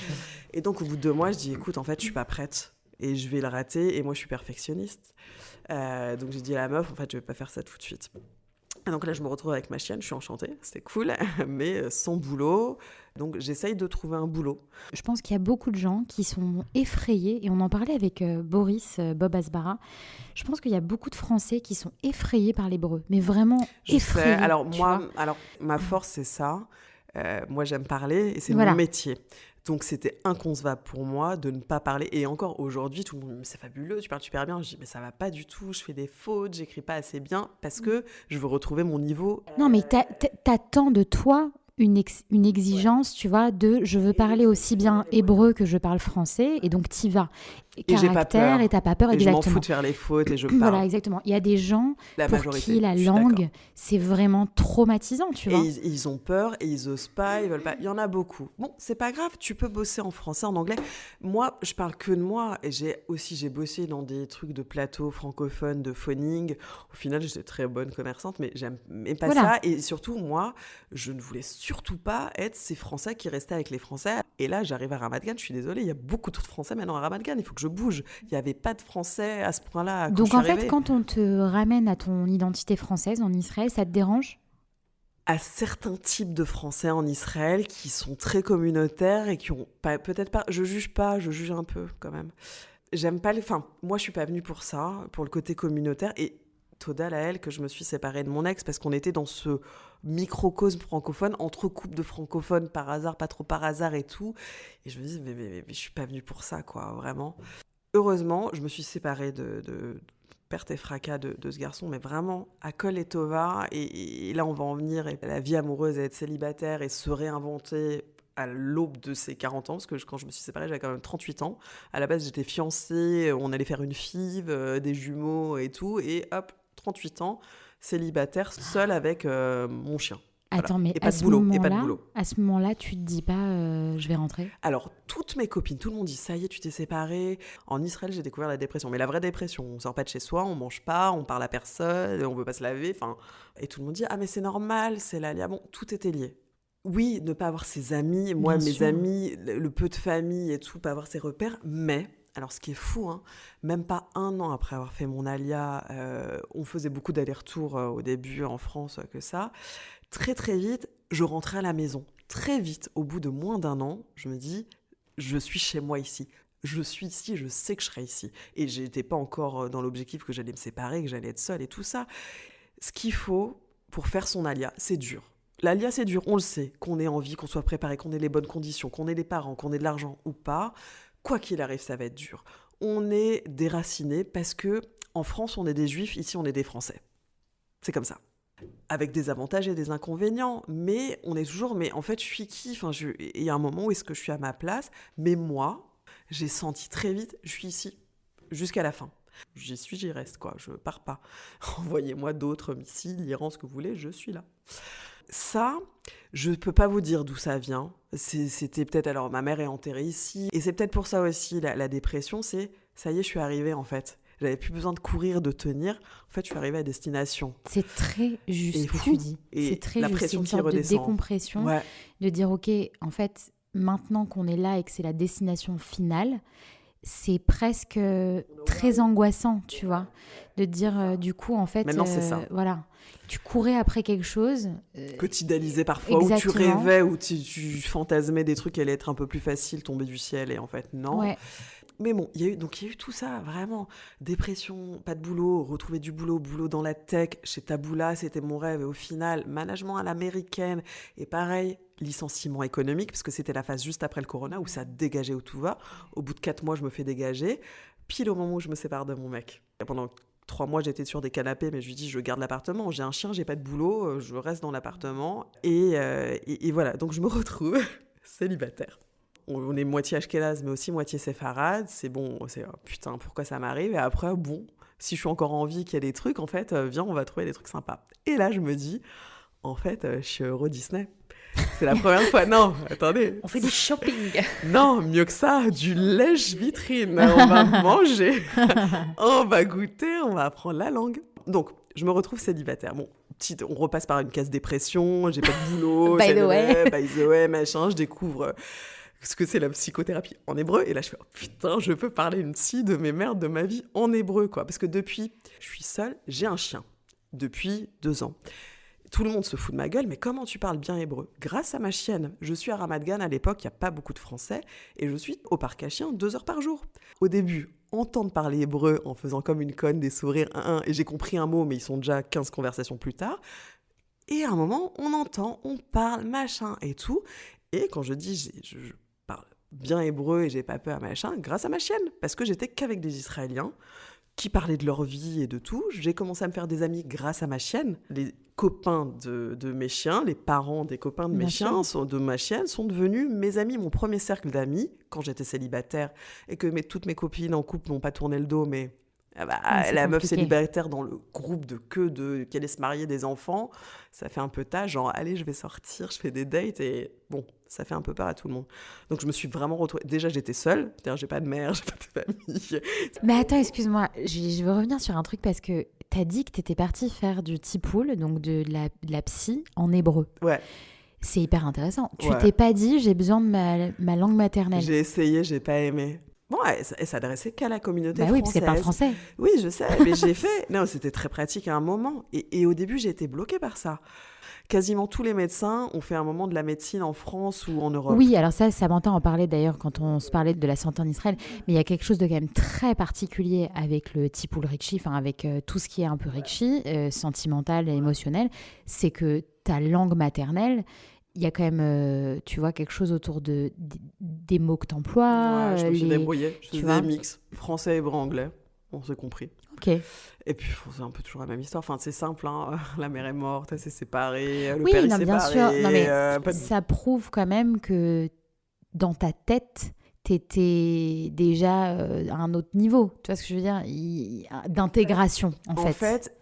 Et donc, au bout de 2 mois, je dis, écoute, en fait, je suis pas prête et je vais le rater, et moi, je suis perfectionniste. Donc, j'ai dit à la meuf, en fait, je vais pas faire ça tout de suite. Et donc là, je me retrouve avec ma chienne, je suis enchantée, c'était cool, mais sans boulot. Donc j'essaye de trouver un boulot. Je pense qu'il y a beaucoup de gens qui sont effrayés, et on en parlait avec Bob Asbara. Je pense qu'il y a beaucoup de Français qui sont effrayés par l'hébreu, mais vraiment effrayés. Alors ma force, c'est ça. Moi, j'aime parler et c'est Voilà. mon métier. Donc, c'était inconcevable pour moi de ne pas parler. Et encore aujourd'hui, tout le monde me dit, c'est fabuleux, tu parles super bien. Je dis, mais ça va pas du tout, je fais des fautes, j'écris pas assez bien parce que je veux retrouver mon niveau. Non, mais t'attends de toi une exigence, tu vois, de je veux parler aussi bien hébreu que je parle français, et donc t'y vas. Et j'ai pas Caractère, peur. et t'as pas peur, Et je m'en exactement. fous de faire les fautes et je parle. Voilà, exactement. Il y a des gens La pour majorité, qui la je suis d'accord. langue, c'est vraiment traumatisant, tu Et vois. ils ont peur et ils osent pas, ils veulent pas. Il y en a beaucoup. Bon, c'est pas grave, tu peux bosser en français, en anglais. Moi, je parle que de moi et j'ai bossé dans des trucs de plateau francophone, de phoning. Au final, j'étais très bonne commerçante, mais j'aimais pas Voilà. ça. Et surtout, moi, je ne voulais surtout pas être ces Français qui restaient avec les Français. Et là, j'arrive à Ramat Gan, je suis désolée, il y a beaucoup trop de Français maintenant à Ramat Gan, il faut que je bouge. Il n'y avait pas de Français à ce point-là quand Donc je suis en fait, arrivée. quand on te ramène à ton identité française en Israël, ça te dérange? À certains types de Français en Israël qui sont très communautaires et qui ont peut-être pas, je juge pas, je juge un peu quand même. J'aime pas moi je suis pas venue pour ça, pour le côté communautaire, et Toda à elle que je me suis séparée de mon ex parce qu'on était dans ce microcosme francophone, entre couples de francophones par hasard, pas trop par hasard et tout, et je me dis mais je suis pas venue pour ça quoi, vraiment. Heureusement, je me suis séparée de perte et fracas de ce garçon, mais vraiment à col et tova. Et là, on va en venir. Et la vie amoureuse et être célibataire et se réinventer à l'aube de ses 40 ans, parce que quand je me suis séparée, j'avais quand même 38 ans. À la base, j'étais fiancée, on allait faire une FIV, des jumeaux et tout. Et hop, 38 ans, célibataire, seule avec mon chien. Voilà. Attends, mais Et pas de boulot, et pas de boulot. à ce moment-là, tu te dis pas je vais rentrer? Alors, toutes mes copines, tout le monde dit ça y est, tu t'es séparée. En Israël, j'ai découvert la dépression. Mais la vraie dépression, on sort pas de chez soi, on mange pas, on parle à personne, on veut pas se laver. Et tout le monde dit ah mais c'est normal, c'est l'alia. Bon, tout était lié. Oui, ne pas avoir ses amis, moi, Bien mes sûr. amis, le peu de famille et tout, pas avoir ses repères. Mais, alors ce qui est fou, hein, même pas 1 an après avoir fait mon alia, on faisait beaucoup d'allers-retours au début en France que ça. Très très vite, je rentrais à la maison. Très vite, au bout de moins d'1 an, je me dis, je suis chez moi ici. Je suis ici, je sais que je serai ici. Et j'étais pas encore dans l'objectif que j'allais me séparer, que j'allais être seule et tout ça. Ce qu'il faut pour faire son alia, c'est dur. L'alia, c'est dur, on le sait, qu'on ait envie, qu'on soit préparé, qu'on ait les bonnes conditions, qu'on ait les parents, qu'on ait de l'argent ou pas. Quoi qu'il arrive, ça va être dur. On est déracinés parce que en France, on est des Juifs, ici, on est des Français. C'est comme ça. Avec des avantages et des inconvénients, mais on est toujours, mais en fait, je suis qui ? Il y a un moment où est-ce que je suis à ma place, mais moi, j'ai senti très vite, je suis ici, jusqu'à la fin. J'y suis, j'y reste, quoi, je pars pas. Envoyez-moi d'autres missiles, l'Iran, ce que vous voulez, je suis là. Ça, je peux pas vous dire d'où ça vient. C'était peut-être, alors ma mère est enterrée ici, et c'est peut-être pour ça aussi, la dépression, c'est, ça y est, je suis arrivée en fait. J'avais plus besoin de courir, de tenir. En fait, je suis arrivée à destination. C'est très juste Et ce que fou. tu dis. Et C'est très la juste. C'est pression une qui sorte de redescend. décompression, Ouais. de dire ok, en fait, maintenant qu'on est là et que c'est la destination finale, c'est presque très angoissant, tu vois, de dire du coup en fait, Maintenant, c'est ça. voilà, tu courais après quelque chose. Que tu idéalisais parfois, où tu Exactement. rêvais, où tu fantasmais des trucs qui allaient être un peu plus faciles, tomber du ciel, et en fait, non. Ouais. Mais bon, il y a eu tout ça, vraiment. Dépression, pas de boulot, retrouver du boulot dans la tech. Chez Taboola, c'était mon rêve. Et au final, management à l'américaine. Et pareil, licenciement économique, parce que c'était la phase juste après le corona, où ça dégageait où tout va. Au bout de 4 mois, je me fais dégager. Pile au moment où je me sépare de mon mec. Et pendant 3 mois, j'étais sur des canapés, mais je lui dis, je garde l'appartement. J'ai un chien, j'ai pas de boulot, je reste dans l'appartement. Et voilà, donc je me retrouve célibataire. On est moitié ashkénaze, mais aussi moitié séfarade. C'est bon, putain, pourquoi ça m'arrive ? Et après, bon, si je suis encore en vie, qu'il y a des trucs, en fait, viens, on va trouver des trucs sympas. Et là, je me dis, en fait, je suis Euro Disney. C'est la première fois. Non, attendez. On fait du shopping. Non, mieux que ça, du lèche-vitrine. On va manger, on va goûter, on va apprendre la langue. Donc, je me retrouve célibataire. Bon, on repasse par une case dépression, j'ai pas de boulot. By the way, machin, je découvre ce que c'est la psychothérapie en hébreu. Et là, je fais, oh, putain, je peux parler une psy de mes merdes de ma vie en hébreu, quoi. Parce que depuis, je suis seule, j'ai un chien. Depuis 2 ans. Tout le monde se fout de ma gueule, mais comment tu parles bien hébreu ? Grâce à ma chienne. Je suis à Ramat Gan, à l'époque, il n'y a pas beaucoup de Français, et je suis au parc à chiens 2 heures par jour. Au début, entendre parler hébreu en faisant comme une conne, des sourires, et j'ai compris un mot, mais ils sont déjà 15 conversations plus tard. Et à un moment, on entend, on parle, machin et tout. Et quand je dis, je parle bien hébreu et j'ai pas peur, machin, grâce à ma chienne, parce que j'étais qu'avec des Israéliens. qui parlaient de leur vie et de tout. J'ai commencé à me faire des amis grâce à ma chienne. Les copains de mes chiens, les parents des copains de mes chiens, de ma chienne, sont devenus mes amis, mon premier cercle d'amis, quand j'étais célibataire, et que toutes mes copines en couple m'ont pas tourné le dos, mais la meuf célibataire dans le groupe qui allait se marier, des enfants, ça fait un peu tâche, genre allez, je vais sortir, je fais des dates, et bon, ça fait un peu peur à tout le monde. Donc je me suis vraiment retrouvée. Déjà, j'étais seule, c'est-à-dire j'ai pas de mère, j'ai pas de famille. Mais attends, excuse-moi, je veux revenir sur un truc parce que t'as dit que t'étais partie faire du tipoul, donc de la psy en hébreu. Ouais. C'est hyper intéressant. Tu t'es pas dit, j'ai besoin de ma langue maternelle. J'ai essayé, j'ai pas aimé. Bon, elle s'adressait qu'à la communauté française. Oui, parce qu'elle parle français. Oui, je sais, mais j'ai fait... Non, c'était très pratique à un moment. Et au début, j'ai été bloquée par ça. Quasiment tous les médecins ont fait un moment de la médecine en France ou en Europe. Oui, alors ça Samantha en parlait d'ailleurs quand on se parlait de la santé en Israël. Mais il y a quelque chose de quand même très particulier avec le tipoul רגשי, enfin avec tout ce qui est un peu רגשי, sentimental et émotionnel. C'est que ta langue maternelle... Il y a quand même, tu vois, quelque chose autour des mots que t'emploies. Ouais, je me suis débrouillée. Je faisais mix français, hébreu, anglais. On s'est compris. Ok. Et puis, c'est un peu toujours la même histoire. Enfin, c'est simple, hein. La mère est morte, elle s'est séparée, le père est séparé. Bien sûr. Non, mais ça prouve quand même que dans ta tête, t'étais déjà à un autre niveau. Tu vois ce que je veux dire d'intégration, en fait. En fait,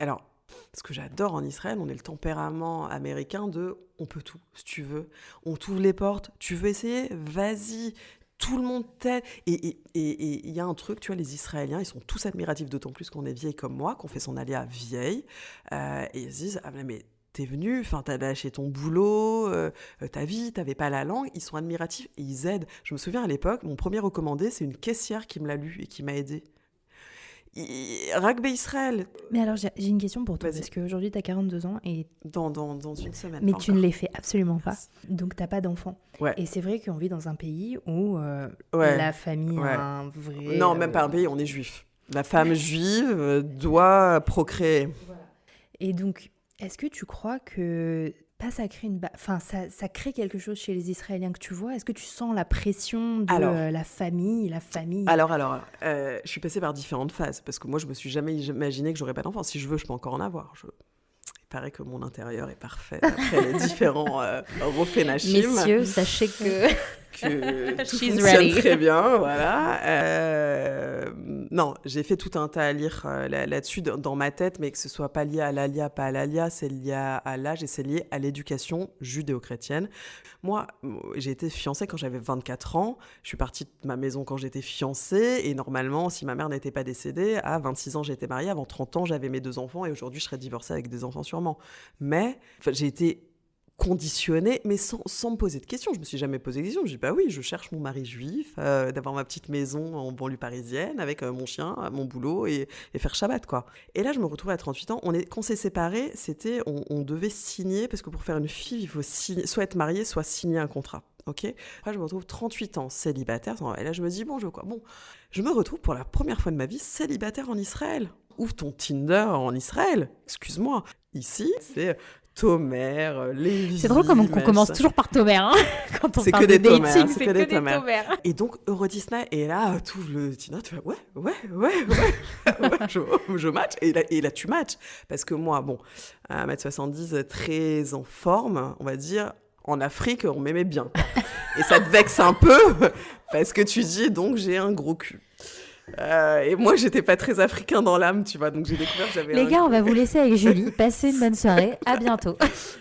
Alors, ce que j'adore en Israël, on est le tempérament américain de on peut tout, si tu veux. On t'ouvre les portes, tu veux essayer, vas-y, tout le monde t'aide. Et il y a un truc, tu vois, les Israéliens, ils sont tous admiratifs, d'autant plus qu'on est vieille comme moi, qu'on fait son alia vieille. Et ils se disent, ah mais t'es venu, enfin t'as lâché ton boulot, ta vie, t'avais pas la langue. Ils sont admiratifs et ils aident. Je me souviens à l'époque, mon premier recommandé, c'est une caissière qui me l'a lu et qui m'a aidée. Rugby Israël. Mais alors, j'ai une question pour toi, parce qu'aujourd'hui, tu as 42 ans et... Dans une semaine. Mais tu ne les fais absolument pas, donc tu n'as pas d'enfant. Ouais. Et c'est vrai qu'on vit dans un pays où la famille a un vrai... Non, même pas un pays, on est juif. La femme juive doit procréer. Voilà. Et donc, est-ce que tu crois que... ça crée ça crée quelque chose chez les Israéliens que tu vois. Est-ce que tu sens la pression de la famille Alors, je suis passée par différentes phases parce que moi, je me suis jamais imaginé que j'aurais pas d'enfant. Si je veux, je peux encore en avoir. Il paraît que mon intérieur est parfait après les différents Rofé Nashim. Messieurs, sachez que tout fonctionne très bien, voilà. Non, j'ai fait tout un tas à lire là-dessus dans ma tête, mais que ce soit pas lié à l'alia, pas à l'alia, c'est lié à l'âge et c'est lié à l'éducation judéo-chrétienne. Moi, j'ai été fiancée quand j'avais 24 ans. Je suis partie de ma maison quand j'étais fiancée et normalement, si ma mère n'était pas décédée, à 26 ans, j'étais mariée. Avant 30 ans, j'avais mes 2 enfants et aujourd'hui, je serais divorcée avec des enfants sûrement. Mais j'ai été conditionnée, mais sans me poser de questions. Je me suis jamais posé de questions. Je dis, bah oui, je cherche mon mari juif, d'avoir ma petite maison en banlieue parisienne avec mon chien, mon boulot et faire Shabbat, quoi. Et là, je me retrouve à 38 ans. Quand on s'est séparés, on devait signer, parce que pour faire une fille, il faut soit être marié, soit signer un contrat. Ok. Après, je me retrouve 38 ans célibataire. Et là, je me dis, bon, je veux quoi ? Bon, je me retrouve pour la première fois de ma vie célibataire en Israël. Ouvre ton Tinder en Israël. Excuse-moi. Ici, c'est Tomer, Lévi. C'est drôle comme on commence toujours par Tomer, hein, quand on c'est parle que de des dating, c'est que des Tomer. Et donc, Euro Disney, et là, tu ouvres le Tinder, tu fais ouais, je match. Et là, tu matches. Parce que moi, bon, 1m70, très en forme, on va dire, en Afrique, on m'aimait bien. Et ça te vexe un peu, parce que tu dis, donc, j'ai un gros cul. Et moi, j'étais pas très africain dans l'âme, tu vois, donc j'ai découvert que j'avais Les gars, on va vous laisser avec Julie. Passez une bonne soirée. À bientôt.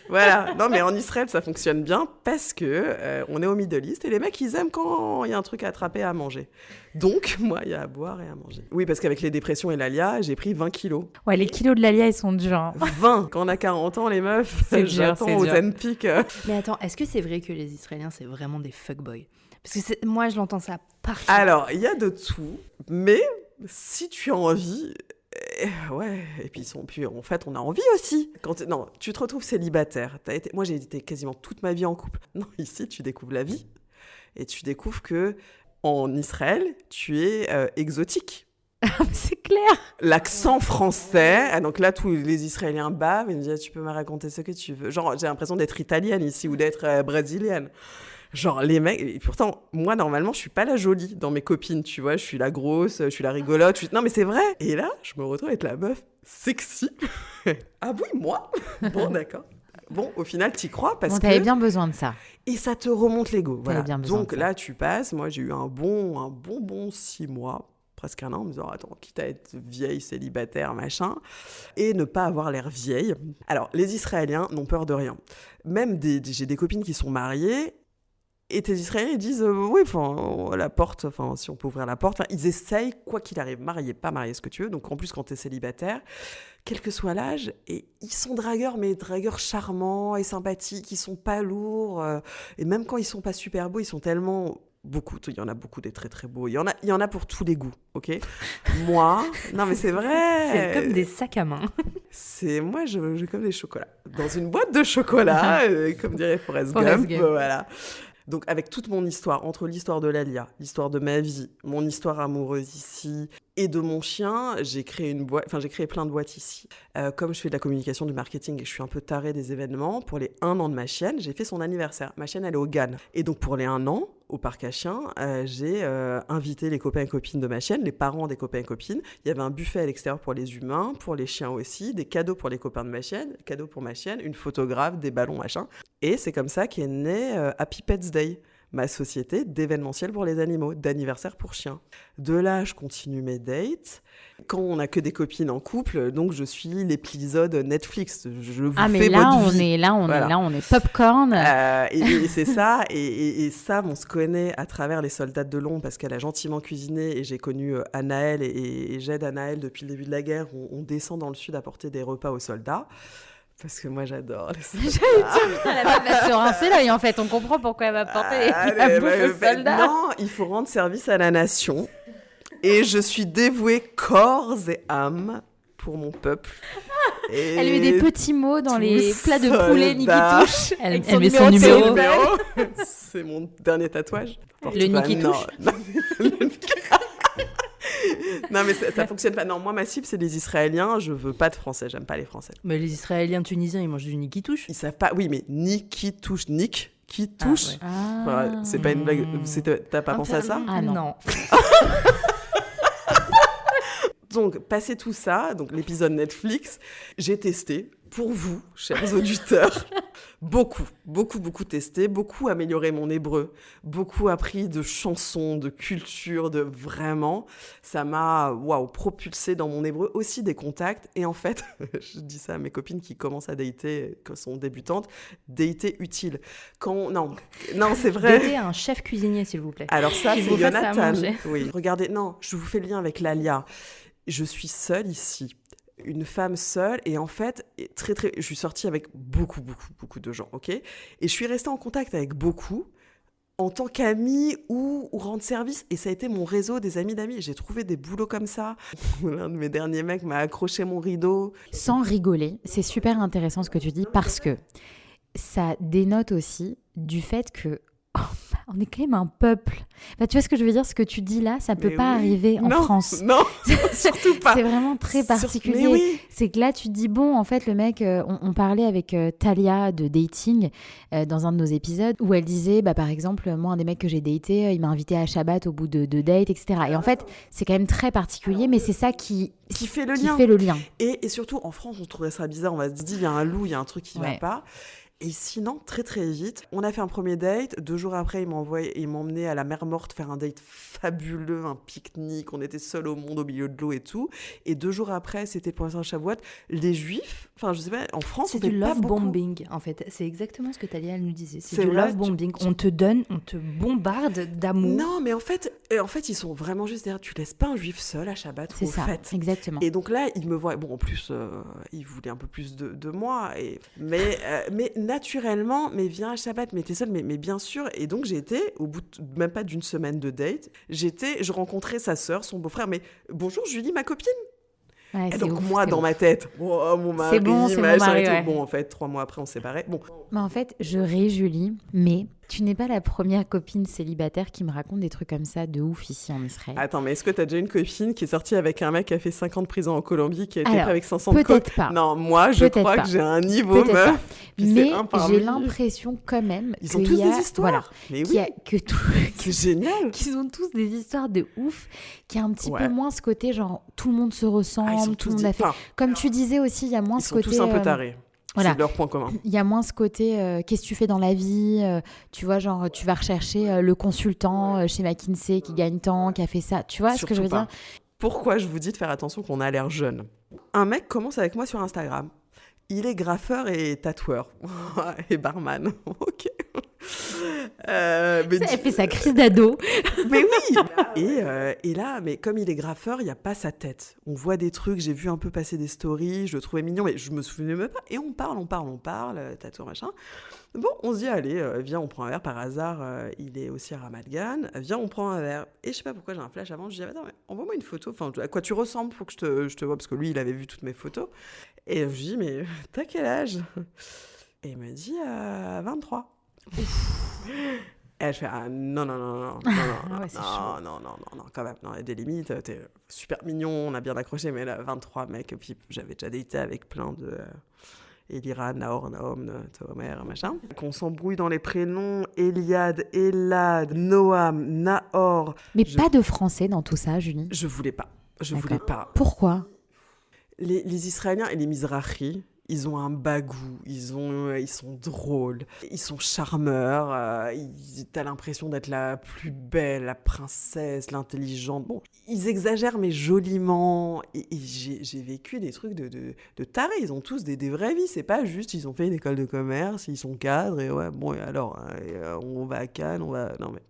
Voilà. Non, mais en Israël, ça fonctionne bien parce que on est au Middle East et les mecs, ils aiment quand il y a un truc à attraper, à manger. Donc, moi, il y a à boire et à manger. Oui, parce qu'avec les dépressions et l'alia, j'ai pris 20 kilos. Ouais, les kilos de l'alia, ils sont durs. Hein. 20 quand on a 40 ans, les meufs. C'est dur, j'attends aux Zenpic. Mais attends, est-ce que c'est vrai que les Israéliens, c'est vraiment des fuckboys ? Parce que moi, je l'entends ça partout. Alors, il y a de tout, mais si tu as envie... Ouais, et puis en fait, on a envie aussi. Non, tu te retrouves célibataire. Moi, j'ai été quasiment toute ma vie en couple. Non, ici, tu découvres la vie. Et tu découvres que en Israël, tu es exotique. C'est clair. L'accent français. Donc là, tous les Israéliens bavent et me disent, tu peux me raconter ce que tu veux. Genre, j'ai l'impression d'être italienne ici ou d'être brésilienne. Genre, les mecs... Et pourtant, moi, normalement, je suis pas la jolie dans mes copines, tu vois. Je suis la grosse, je suis la rigolote. Non, mais c'est vrai. Et là, je me retrouve avec la meuf sexy. Ah oui, moi? Bon, d'accord. Bon, au final, t'y crois parce que... t'avais bien besoin de ça. Et ça te remonte l'ego. Voilà. Bien besoin Donc de ça. là, tu passes. Moi, j'ai eu un bon 6 mois, presque un an, en me disant, attends, quitte à être vieille, célibataire, machin, et ne pas avoir l'air vieille. Alors, les Israéliens n'ont peur de rien. Même j'ai des copines qui sont mariées, et tes Israéliens, ils disent, oui, la porte, si on peut ouvrir la porte, ils essayent, quoi qu'il arrive, marié, pas marié, ce que tu veux. Donc, en plus, quand t'es célibataire, quel que soit l'âge, et ils sont dragueurs, mais dragueurs charmants et sympathiques, ils sont pas lourds, et même quand ils sont pas super beaux, ils sont tellement... il y en a beaucoup des très très beaux, il y en a pour tous les goûts, ok? Moi, non mais c'est vrai. C'est comme des sacs à main. Moi, j'ai comme des chocolats. Dans une boîte de chocolat, comme dirait Forrest Gump, voilà. Donc avec toute mon histoire, entre l'histoire de l'Alia, l'histoire de ma vie, mon histoire amoureuse ici et de mon chien, j'ai créé plein de boîtes ici. Comme je fais de la communication, du marketing et je suis un peu tarée des événements, pour les 1 an de ma chienne, j'ai fait son anniversaire. Ma chienne, elle est au GAN. Et donc pour les 1 an, au parc à chiens, j'ai invité les copains et copines de ma chienne, les parents des copains et copines. Il y avait un buffet à l'extérieur pour les humains, pour les chiens aussi, des cadeaux pour les copains de ma chienne, cadeaux pour ma chienne, une photographe, des ballons, machin. Et c'est comme ça qu'est né Happy Pets Day, ma société d'événementiel pour les animaux, d'anniversaire pour chiens. De là, je continue mes dates. Quand on n'a que des copines en couple, donc je suis l'épisode Netflix. Je vous fais votre vie. On est popcorn. Et c'est ça. Et Sam, on se connaît à travers les soldats de l'ombre parce qu'elle a gentiment cuisiné. Et j'ai connu Anaël et j'aide Anaël depuis le début de la guerre. On descend dans le sud apporter des repas aux soldats. Parce que moi, j'adore les soldats. Elle va se rincer l'œil, en fait. On comprend pourquoi elle va porter la bouffe aux soldats. Non, il faut rendre service à la nation. Et je suis dévouée corps et âme pour mon peuple. Et elle met des petits mots dans les plats de poulet Niki Touche. Elle met son numéro. C'est mon dernier tatouage. Le Niki Touche. Non, mais ça fonctionne pas. Non, moi, ma cible, c'est les Israéliens. Je veux pas de Français. J'aime pas les Français. Mais les Israéliens tunisiens, ils mangent du Niki Touche. Ils savent pas. Oui, mais Niki Touche. Nick qui touche. Ah, ouais. Voilà, c'est pas une blague. T'as pas pensé à ça? Ah non. Donc, passé tout ça, donc l'épisode Netflix, j'ai testé pour vous, chers auditeurs, beaucoup testé, beaucoup amélioré mon hébreu, beaucoup appris de chansons, de culture, de vraiment, ça m'a propulsé dans mon hébreu, aussi des contacts. Et en fait, je dis ça à mes copines qui commencent à dater, qui sont débutantes, dater utile. Non, c'est vrai. Dater un chef cuisinier, s'il vous plaît. Alors ça, Qui c'est vous fasse à Jonathan. manger. Oui, regardez, non, je vous fais le lien avec l'Alia. Je suis seule ici, une femme seule, et en fait, je suis sortie avec beaucoup de gens, ok? Et je suis restée en contact avec beaucoup, en tant qu'amie ou rendre service, et ça a été mon réseau des amis d'amis. J'ai trouvé des boulots comme ça. L'un de mes derniers mecs m'a accroché mon rideau. Sans rigoler, c'est super intéressant ce que tu dis, parce que ça dénote aussi du fait que on est quand même un peuple. Enfin, tu vois ce que je veux dire? Ce que tu dis là, ça peut pas arriver en France. Non, surtout pas. C'est vraiment très particulier. Oui. C'est que là, tu te dis, bon, en fait, le mec, on parlait avec Talia de dating dans un de nos épisodes où elle disait, par exemple, moi, un des mecs que j'ai daté, il m'a invité à Shabbat au bout de dates, etc. Et en fait, c'est quand même très particulier, mais c'est ça qui fait le lien. Et surtout, en France, on trouverait ça bizarre. On va se dire, il y a un loup, il y a un truc qui va pas. Et sinon, très très vite, on a fait un premier date. 2 jours après, il m'a emmené à la mer Morte faire un date fabuleux, un pique-nique. On était seuls au monde au milieu de l'eau et tout. Et 2 jours après, c'était pour Saint-Shavuot. Les Juifs, je sais pas, en France, c'est du love bombing, en fait. C'est exactement ce que Talia nous disait. C'est du love bombing. On te bombarde d'amour. Non, mais en fait, ils sont vraiment juste derrière. Tu laisses pas un Juif seul à Shabbat. C'est ça, fête. exactement. Et donc là, il me voit. Bon, en plus, il voulait un peu plus de moi. Mais naturellement, mais viens à Shabbat, mais t'es seule, mais bien sûr. Et donc j'ai été, au bout même pas d'une semaine de date, je rencontrais sa sœur, son beau-frère, mais bonjour Julie, ma copine. Ouais, et donc ouf, moi, dans ma tête, mon mari, c'est mon mari, et tout. ouais. Bon, en fait, 3 mois après, on s'est séparés. Bon. Mais en fait, je ris, Julie, mais Tu n'es pas la première copine célibataire qui me raconte des trucs comme ça de ouf ici en Israël. Attends, mais est-ce que t'as déjà une copine qui est sortie avec un mec qui a fait 5 ans de prison en Colombie, qui a été Alors, prêt avec 500 de peut-être pas. Non, moi, je Peut-être crois pas. que j'ai un niveau, Peut-être meuf. pas. Puis c'est Mais un parmi j'ai mille. l'impression quand même Ils ont qu'il tous y a, des histoires. voilà, Mais qu'il y oui, a que tout, c'est génial. qu'ils ont tous des histoires de ouf, qu'il y a un petit Ouais. peu moins ce côté genre tout le monde se ressemble, Ah, ils sont tout le tous monde a fait. enfin, Comme tu disais aussi, il y a moins ils ce sont côté. tous un peu tarés. voilà. C'est leur point commun. Il y a moins ce côté qu'est-ce que tu fais dans la vie, tu vois, genre tu vas rechercher le consultant chez McKinsey qui gagne tant, qui a fait ça, tu vois ce que je veux Surtout dire? pas. Pourquoi je vous dis de faire attention qu'on a l'air jeune? Un mec commence avec moi sur Instagram. Il est graffeur et tatoueur. Et barman. Ok. Mais Elle fait sa crise d'ado. Mais oui. Et là, mais comme il est graffeur, il n'y a pas sa tête. On voit des trucs, j'ai vu un peu passer des stories, je le trouvais mignon, mais je me souvenais même pas. Et on parle, tatoueur, machin. Bon, on se dit, allez, viens, on prend un verre par hasard. Il est aussi à Ramat Gan. Viens, on prend un verre. Et je sais pas pourquoi j'ai un flash avant. Je dis, attends, mais envoie-moi une photo. Enfin, à quoi tu ressembles pour que je te vois? Parce que lui, il avait vu toutes mes photos. Et je lui dis, mais t'as quel âge? Et il me dit, 23. Et je fais, ah non, Ah ouais, c'est chaud. non, quand même, non, il y a des limites, t'es super mignon, on a bien accroché, mais là, 23, mec, et puis j'avais déjà daté avec plein de... Elira, Naor, Naom, Tomer, machin. Qu'on s'embrouille dans les prénoms, Eliade, Elad, Noam, Nahor. Mais pas de français dans tout ça, Julie. Je voulais pas, D'accord. voulais pas. Pourquoi? Les Israéliens et les Mizrahi, ils ont un bagou, ils sont drôles, ils sont charmeurs, t'as l'impression d'être la plus belle, la princesse, l'intelligente. Bon, ils exagèrent mais joliment. Et j'ai vécu des trucs de tarés. Ils ont tous des vraies vies. C'est pas juste ils ont fait une école de commerce, ils sont cadres et ouais, bon, et alors, on va à Cannes, on va... Non mais...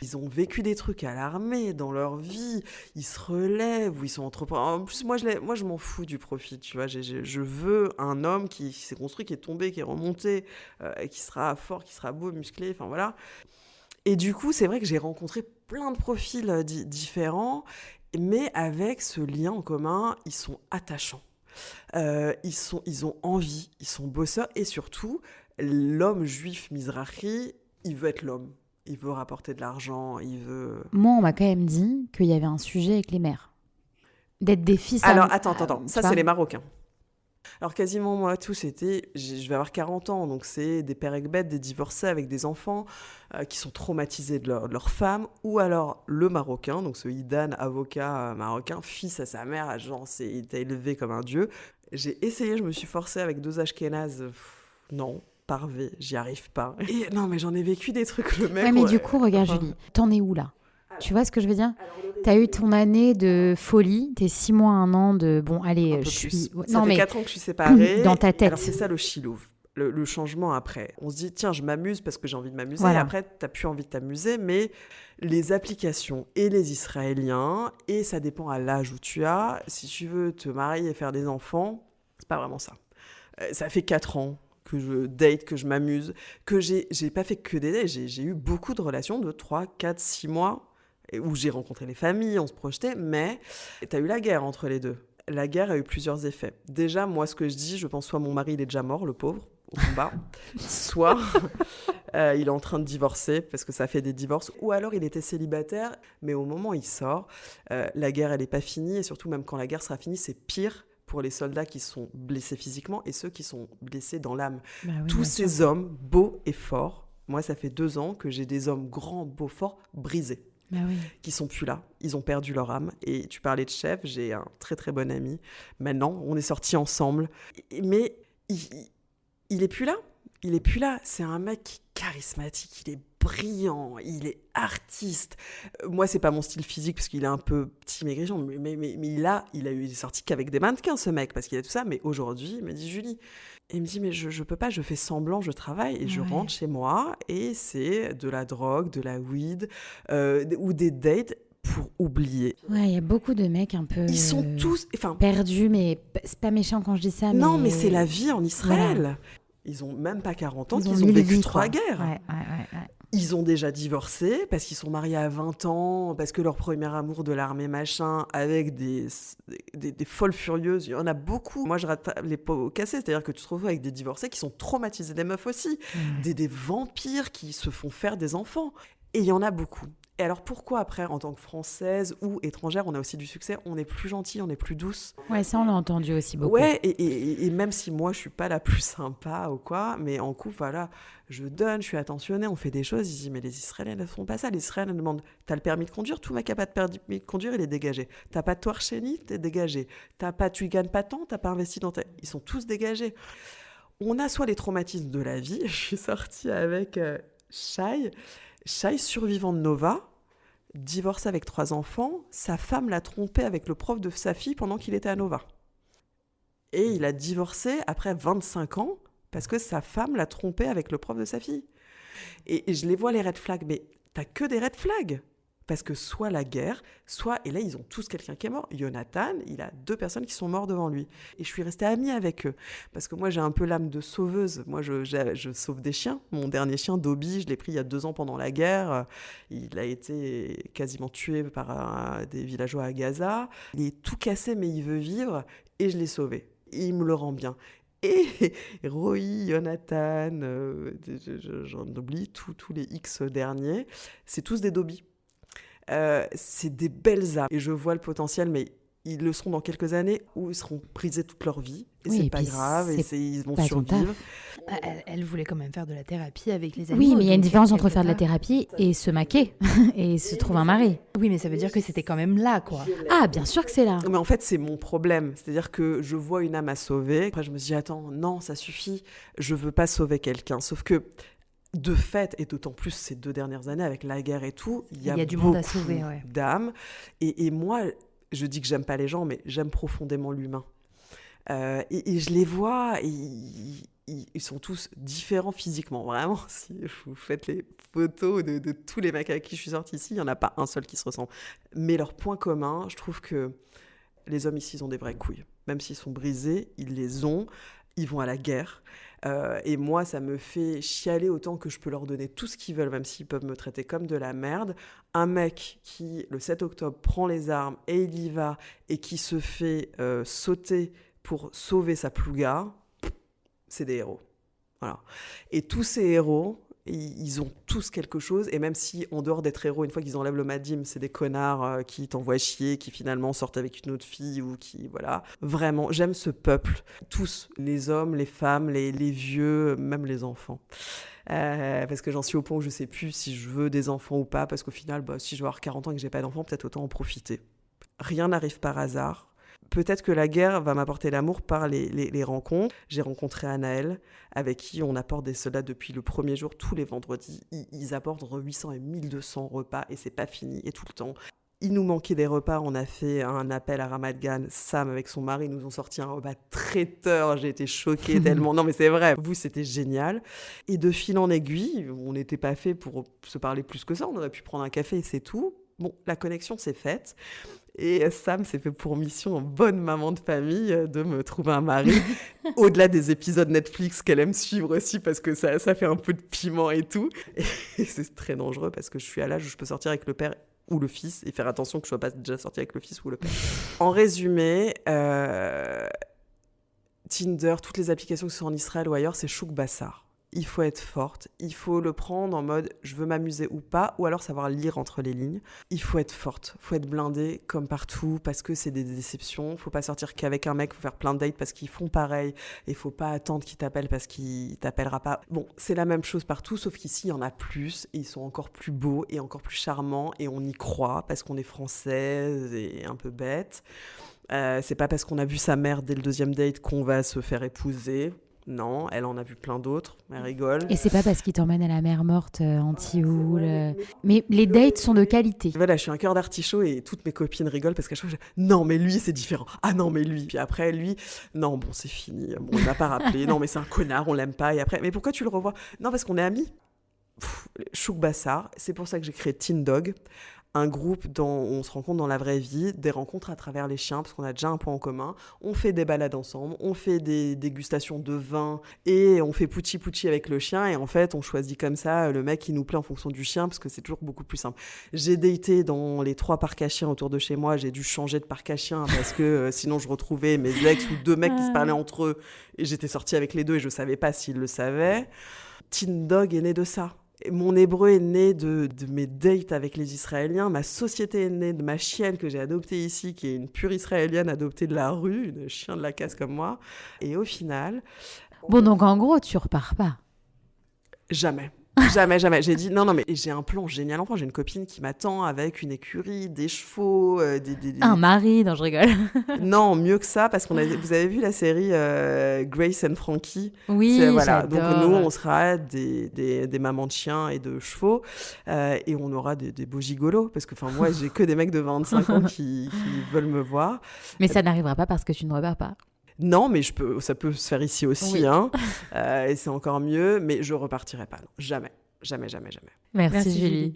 Ils ont vécu des trucs à l'armée dans leur vie, ils se relèvent, ou ils sont entrepreneurs. En plus, moi, je m'en fous du profit, tu vois. Je veux un homme qui s'est construit, qui est tombé, qui est remonté, qui sera fort, qui sera beau, musclé, enfin voilà. Et du coup, c'est vrai que j'ai rencontré plein de profils différents, mais avec ce lien en commun, ils sont attachants. Ils ont envie, ils sont bosseurs, et surtout, l'homme juif mizrahi, il veut être l'homme. Il veut rapporter de l'argent, il veut... Moi, on m'a quand même dit qu'il y avait un sujet avec les mères. D'être des fils... Alors, attends. Ça, c'est les Marocains. Alors, quasiment, moi, tout, c'était... Je vais avoir 40 ans, donc c'est des pères bêtes, des divorcés avec des enfants qui sont traumatisés de leur femme, ou alors le Marocain, donc ce Idan, avocat marocain, fils à sa mère, genre, il était élevé comme un dieu. J'ai essayé, je me suis forcée avec 2 Ashkénazes. Non. Parvé, j'y arrive pas. Et non, mais j'en ai vécu des trucs, le mec. Ouais, mais du coup, regarde, Julie, t'en es où là? Tu vois ce que je veux dire? T'as eu ton année de folie, t'es 6 mois, 1 an de... Bon, allez, je suis... Ça fait 4 ans que je suis séparée. Dans ta tête. Alors, c'est ça le chilouv. Le changement après. On se dit, tiens, je m'amuse parce que j'ai envie de m'amuser. Voilà. Et après, t'as plus envie de t'amuser. Mais les applications et les Israéliens, et ça dépend à l'âge où tu as, si tu veux te marier et faire des enfants, c'est pas vraiment ça. Ça fait 4 ans que je date, que je m'amuse, que j'ai pas fait que des dates, j'ai eu beaucoup de relations de 3, 4, 6 mois, où j'ai rencontré les familles, on se projetait, mais t'as eu la guerre entre les deux. La guerre a eu plusieurs effets. Déjà, moi, ce que je dis, je pense soit mon mari, il est déjà mort, le pauvre, au combat, soit il est en train de divorcer, parce que ça fait des divorces, ou alors il était célibataire, mais au moment où il sort, la guerre, elle n'est pas finie, et surtout, même quand la guerre sera finie, c'est pire pour les soldats qui sont blessés physiquement et ceux qui sont blessés dans l'âme. Bah oui, tous ces hommes beaux et forts, moi ça fait 2 ans que j'ai des hommes grands, beaux, forts, brisés, bah oui. qui sont plus là, ils ont perdu leur âme. Et tu parlais de chef, j'ai un très très bon ami, maintenant on est sortis ensemble, mais il est plus là, c'est un mec charismatique, il est brillant, il est artiste. Moi, c'est pas mon style physique parce qu'il est un peu petit maigrichon, mais il est sorti qu'avec des mannequins, ce mec, parce qu'il a tout ça. Mais aujourd'hui, il me dit, Julie, et il me dit, mais je peux pas, je fais semblant, je travaille et je rentre chez moi et c'est de la drogue, de la weed ou des dates pour oublier. Ouais, il y a beaucoup de mecs un peu... Ils sont tous... perdus, mais c'est pas méchant quand je dis ça, mais... Non, mais c'est la vie en Israël. Voilà. Ils ont même pas 40 ans, ils ont vécu 3 guerres. Ouais. Ils ont déjà divorcé parce qu'ils sont mariés à 20 ans, parce que leur premier amour de l'armée machin, avec des folles furieuses, il y en a beaucoup. Moi, je rate les pots cassés, c'est-à-dire que tu te retrouves avec des divorcés qui sont traumatisés, des meufs aussi, des vampires qui se font faire des enfants. Et il y en a beaucoup. Et alors pourquoi après, en tant que Française ou étrangère, on a aussi du succès, on est plus gentille, on est plus douce? Ouais, ça on l'a entendu aussi beaucoup. Ouais, et même si moi je suis pas la plus sympa ou quoi, mais en couple, voilà, je donne, je suis attentionnée, on fait des choses. Ils disent, mais les Israéliennes ne font pas ça. Les Israéliennes demandent, t'as le permis de conduire? Tout mec qui n'a pas de permis de conduire, il est dégagé. T'as pas de toit chéni, t'es dégagé. Tu gagnes pas tant, t'as pas investi dans Ils sont tous dégagés. On a soit les traumatismes de la vie. Je suis sortie avec Shai, survivant de Nova, divorcé avec 3 enfants. Sa femme l'a trompé avec le prof de sa fille pendant qu'il était à Nova. Et il a divorcé après 25 ans parce que sa femme l'a trompé avec le prof de sa fille. Et je les vois, les red flags, mais t'as que des red flags. Parce que soit la guerre, soit... Et là, ils ont tous quelqu'un qui est mort. Jonathan, il a 2 personnes qui sont mortes devant lui. Et je suis restée amie avec eux. Parce que moi, j'ai un peu l'âme de sauveuse. Moi, je sauve des chiens. Mon dernier chien, Dobby, je l'ai pris il y a 2 ans pendant la guerre. Il a été quasiment tué par des villageois à Gaza. Il est tout cassé, mais il veut vivre. Et je l'ai sauvé. Et il me le rend bien. Et Roy, Jonathan, j'en oublie, tous les X derniers, c'est tous des Dobby. C'est des belles âmes. Et je vois le potentiel, mais ils le seront dans quelques années où ils seront brisés toute leur vie. Et oui, c'est pas grave, ils vont survivre. Elle voulait quand même faire de la thérapie avec les animaux. Oui, mais il y a une différence entre faire de la thérapie et se maquer et se trouver un mari. Oui, mais ça veut dire que c'était quand même là, quoi. Ah, bien sûr que c'est là. Mais en fait, c'est mon problème. C'est-à-dire que je vois une âme à sauver. Après, je me dis, attends, non, ça suffit. Je veux pas sauver quelqu'un. Sauf que de fait, et d'autant plus ces 2 dernières années avec la guerre et tout, il y a du monde à sauver, ouais. d'âmes. Et moi, je dis que j'aime pas les gens, mais j'aime profondément l'humain. Et je les vois, ils sont tous différents physiquement. Vraiment, si vous faites les photos de tous les mecs avec qui je suis sortie ici, il n'y en a pas un seul qui se ressemble. Mais leur point commun, je trouve que les hommes ici, ils ont des vraies couilles. Même s'ils sont brisés, ils les ont. Ils vont à la guerre. Et moi, ça me fait chialer autant que je peux leur donner tout ce qu'ils veulent, même s'ils peuvent me traiter comme de la merde. Un mec qui, le 7 octobre, prend les armes et il y va, et qui se fait sauter pour sauver sa plouga, c'est des héros. Voilà. Et tous ces héros, ils ont tous quelque chose, et même si, en dehors d'être héros, une fois qu'ils enlèvent le madim, c'est des connards qui t'envoient chier, qui finalement sortent avec une autre fille, ou qui, voilà. Vraiment, j'aime ce peuple. Tous, les hommes, les femmes, les vieux, même les enfants. Parce que j'en suis au point où je sais plus si je veux des enfants ou pas, parce qu'au final, si je vais avoir 40 ans et que j'ai pas d'enfants, peut-être autant en profiter. Rien n'arrive par hasard. Peut-être que la guerre va m'apporter l'amour par les rencontres. J'ai rencontré Anaël, avec qui on apporte des soldats depuis le premier jour, tous les vendredis. Ils apportent entre 800 et 1200 repas, et c'est pas fini, et tout le temps. Il nous manquait des repas, on a fait un appel à Ramat Gan. Sam, avec son mari, nous ont sorti un repas traiteur. J'ai été choquée tellement. Non, mais c'est vrai, vous, c'était génial. Et de fil en aiguille, on n'était pas fait pour se parler plus que ça. On aurait pu prendre un café et c'est tout. Bon, la connexion s'est faite. Et Sam s'est fait pour mission, en bonne maman de famille, de me trouver un mari. Au-delà des épisodes Netflix qu'elle aime suivre aussi, parce que ça fait un peu de piment et tout. Et c'est très dangereux, parce que je suis à l'âge où je peux sortir avec le père ou le fils, et faire attention que je ne sois pas déjà sortie avec le fils ou le père. En résumé, Tinder, toutes les applications qui sont en Israël ou ailleurs, c'est chouk bassar. Il faut être forte, il faut le prendre en mode je veux m'amuser ou pas, ou alors savoir lire entre les lignes. Il faut être forte, il faut être blindée comme partout, parce que c'est des déceptions. Il ne faut pas sortir qu'avec un mec, il faut faire plein de dates parce qu'ils font pareil. Il ne faut pas attendre qu'il t'appelle parce qu'il ne t'appellera pas. Bon, c'est la même chose partout, sauf qu'ici, il y en a plus, et ils sont encore plus beaux et encore plus charmants, et on y croit parce qu'on est française et un peu bête. C'est pas parce qu'on a vu sa mère dès le 2e date qu'on va se faire épouser. Non, elle en a vu plein d'autres, elle rigole. Et c'est pas parce qu'il t'emmène à la mer morte en Tioul. Mais les dates sont de qualité. Voilà, je suis un cœur d'artichaut et toutes mes copines rigolent parce qu'à chaque fois, non, mais lui, c'est différent. Ah non, mais lui. Puis après, lui, non, bon, c'est fini. Bon, il m'a pas rappelé. Non, mais c'est un connard, on l'aime pas. Et après, mais pourquoi tu le revois? Non, parce qu'on est amis. Chouk bassar. C'est pour ça que j'ai créé Teen Dog. un groupe dont on se rencontre dans la vraie vie, des rencontres à travers les chiens, parce qu'on a déjà un point en commun. On fait des balades ensemble, on fait des dégustations de vin et on fait pouchi-pouchi avec le chien. Et en fait, on choisit comme ça le mec qui nous plaît en fonction du chien, parce que c'est toujours beaucoup plus simple. J'ai daté dans les 3 parcs à chiens autour de chez moi. J'ai dû changer de parc à chiens parce que sinon je retrouvais mes ex ou 2 mecs qui se parlaient entre eux. Et j'étais sortie avec les 2 et je ne savais pas s'ils le savaient. Teen Dog est né de ça. Mon hébreu est né de mes dates avec les Israéliens. Ma société est née de ma chienne que j'ai adoptée ici, qui est une pure Israélienne adoptée de la rue, une chien de la casse comme moi. Et au final... Bon, donc en gros, tu repars pas. Jamais. Jamais. J'ai dit non, mais j'ai un plan génial. Enfin, j'ai une copine qui m'attend avec une écurie, des chevaux, Un mari, non, je rigole. Non, mieux que ça, parce vous avez vu la série Grace and Frankie. Oui, voilà. j'adore. Donc nous, on sera des mamans de chiens et de chevaux, et on aura des beaux gigolos, parce que moi, j'ai que des mecs de 25 ans qui veulent me voir. Mais ça n'arrivera pas parce que tu ne repars pas. Non, mais ça peut se faire ici aussi, oui. Et c'est encore mieux, mais je repartirai pas, non. Jamais. Merci Julie.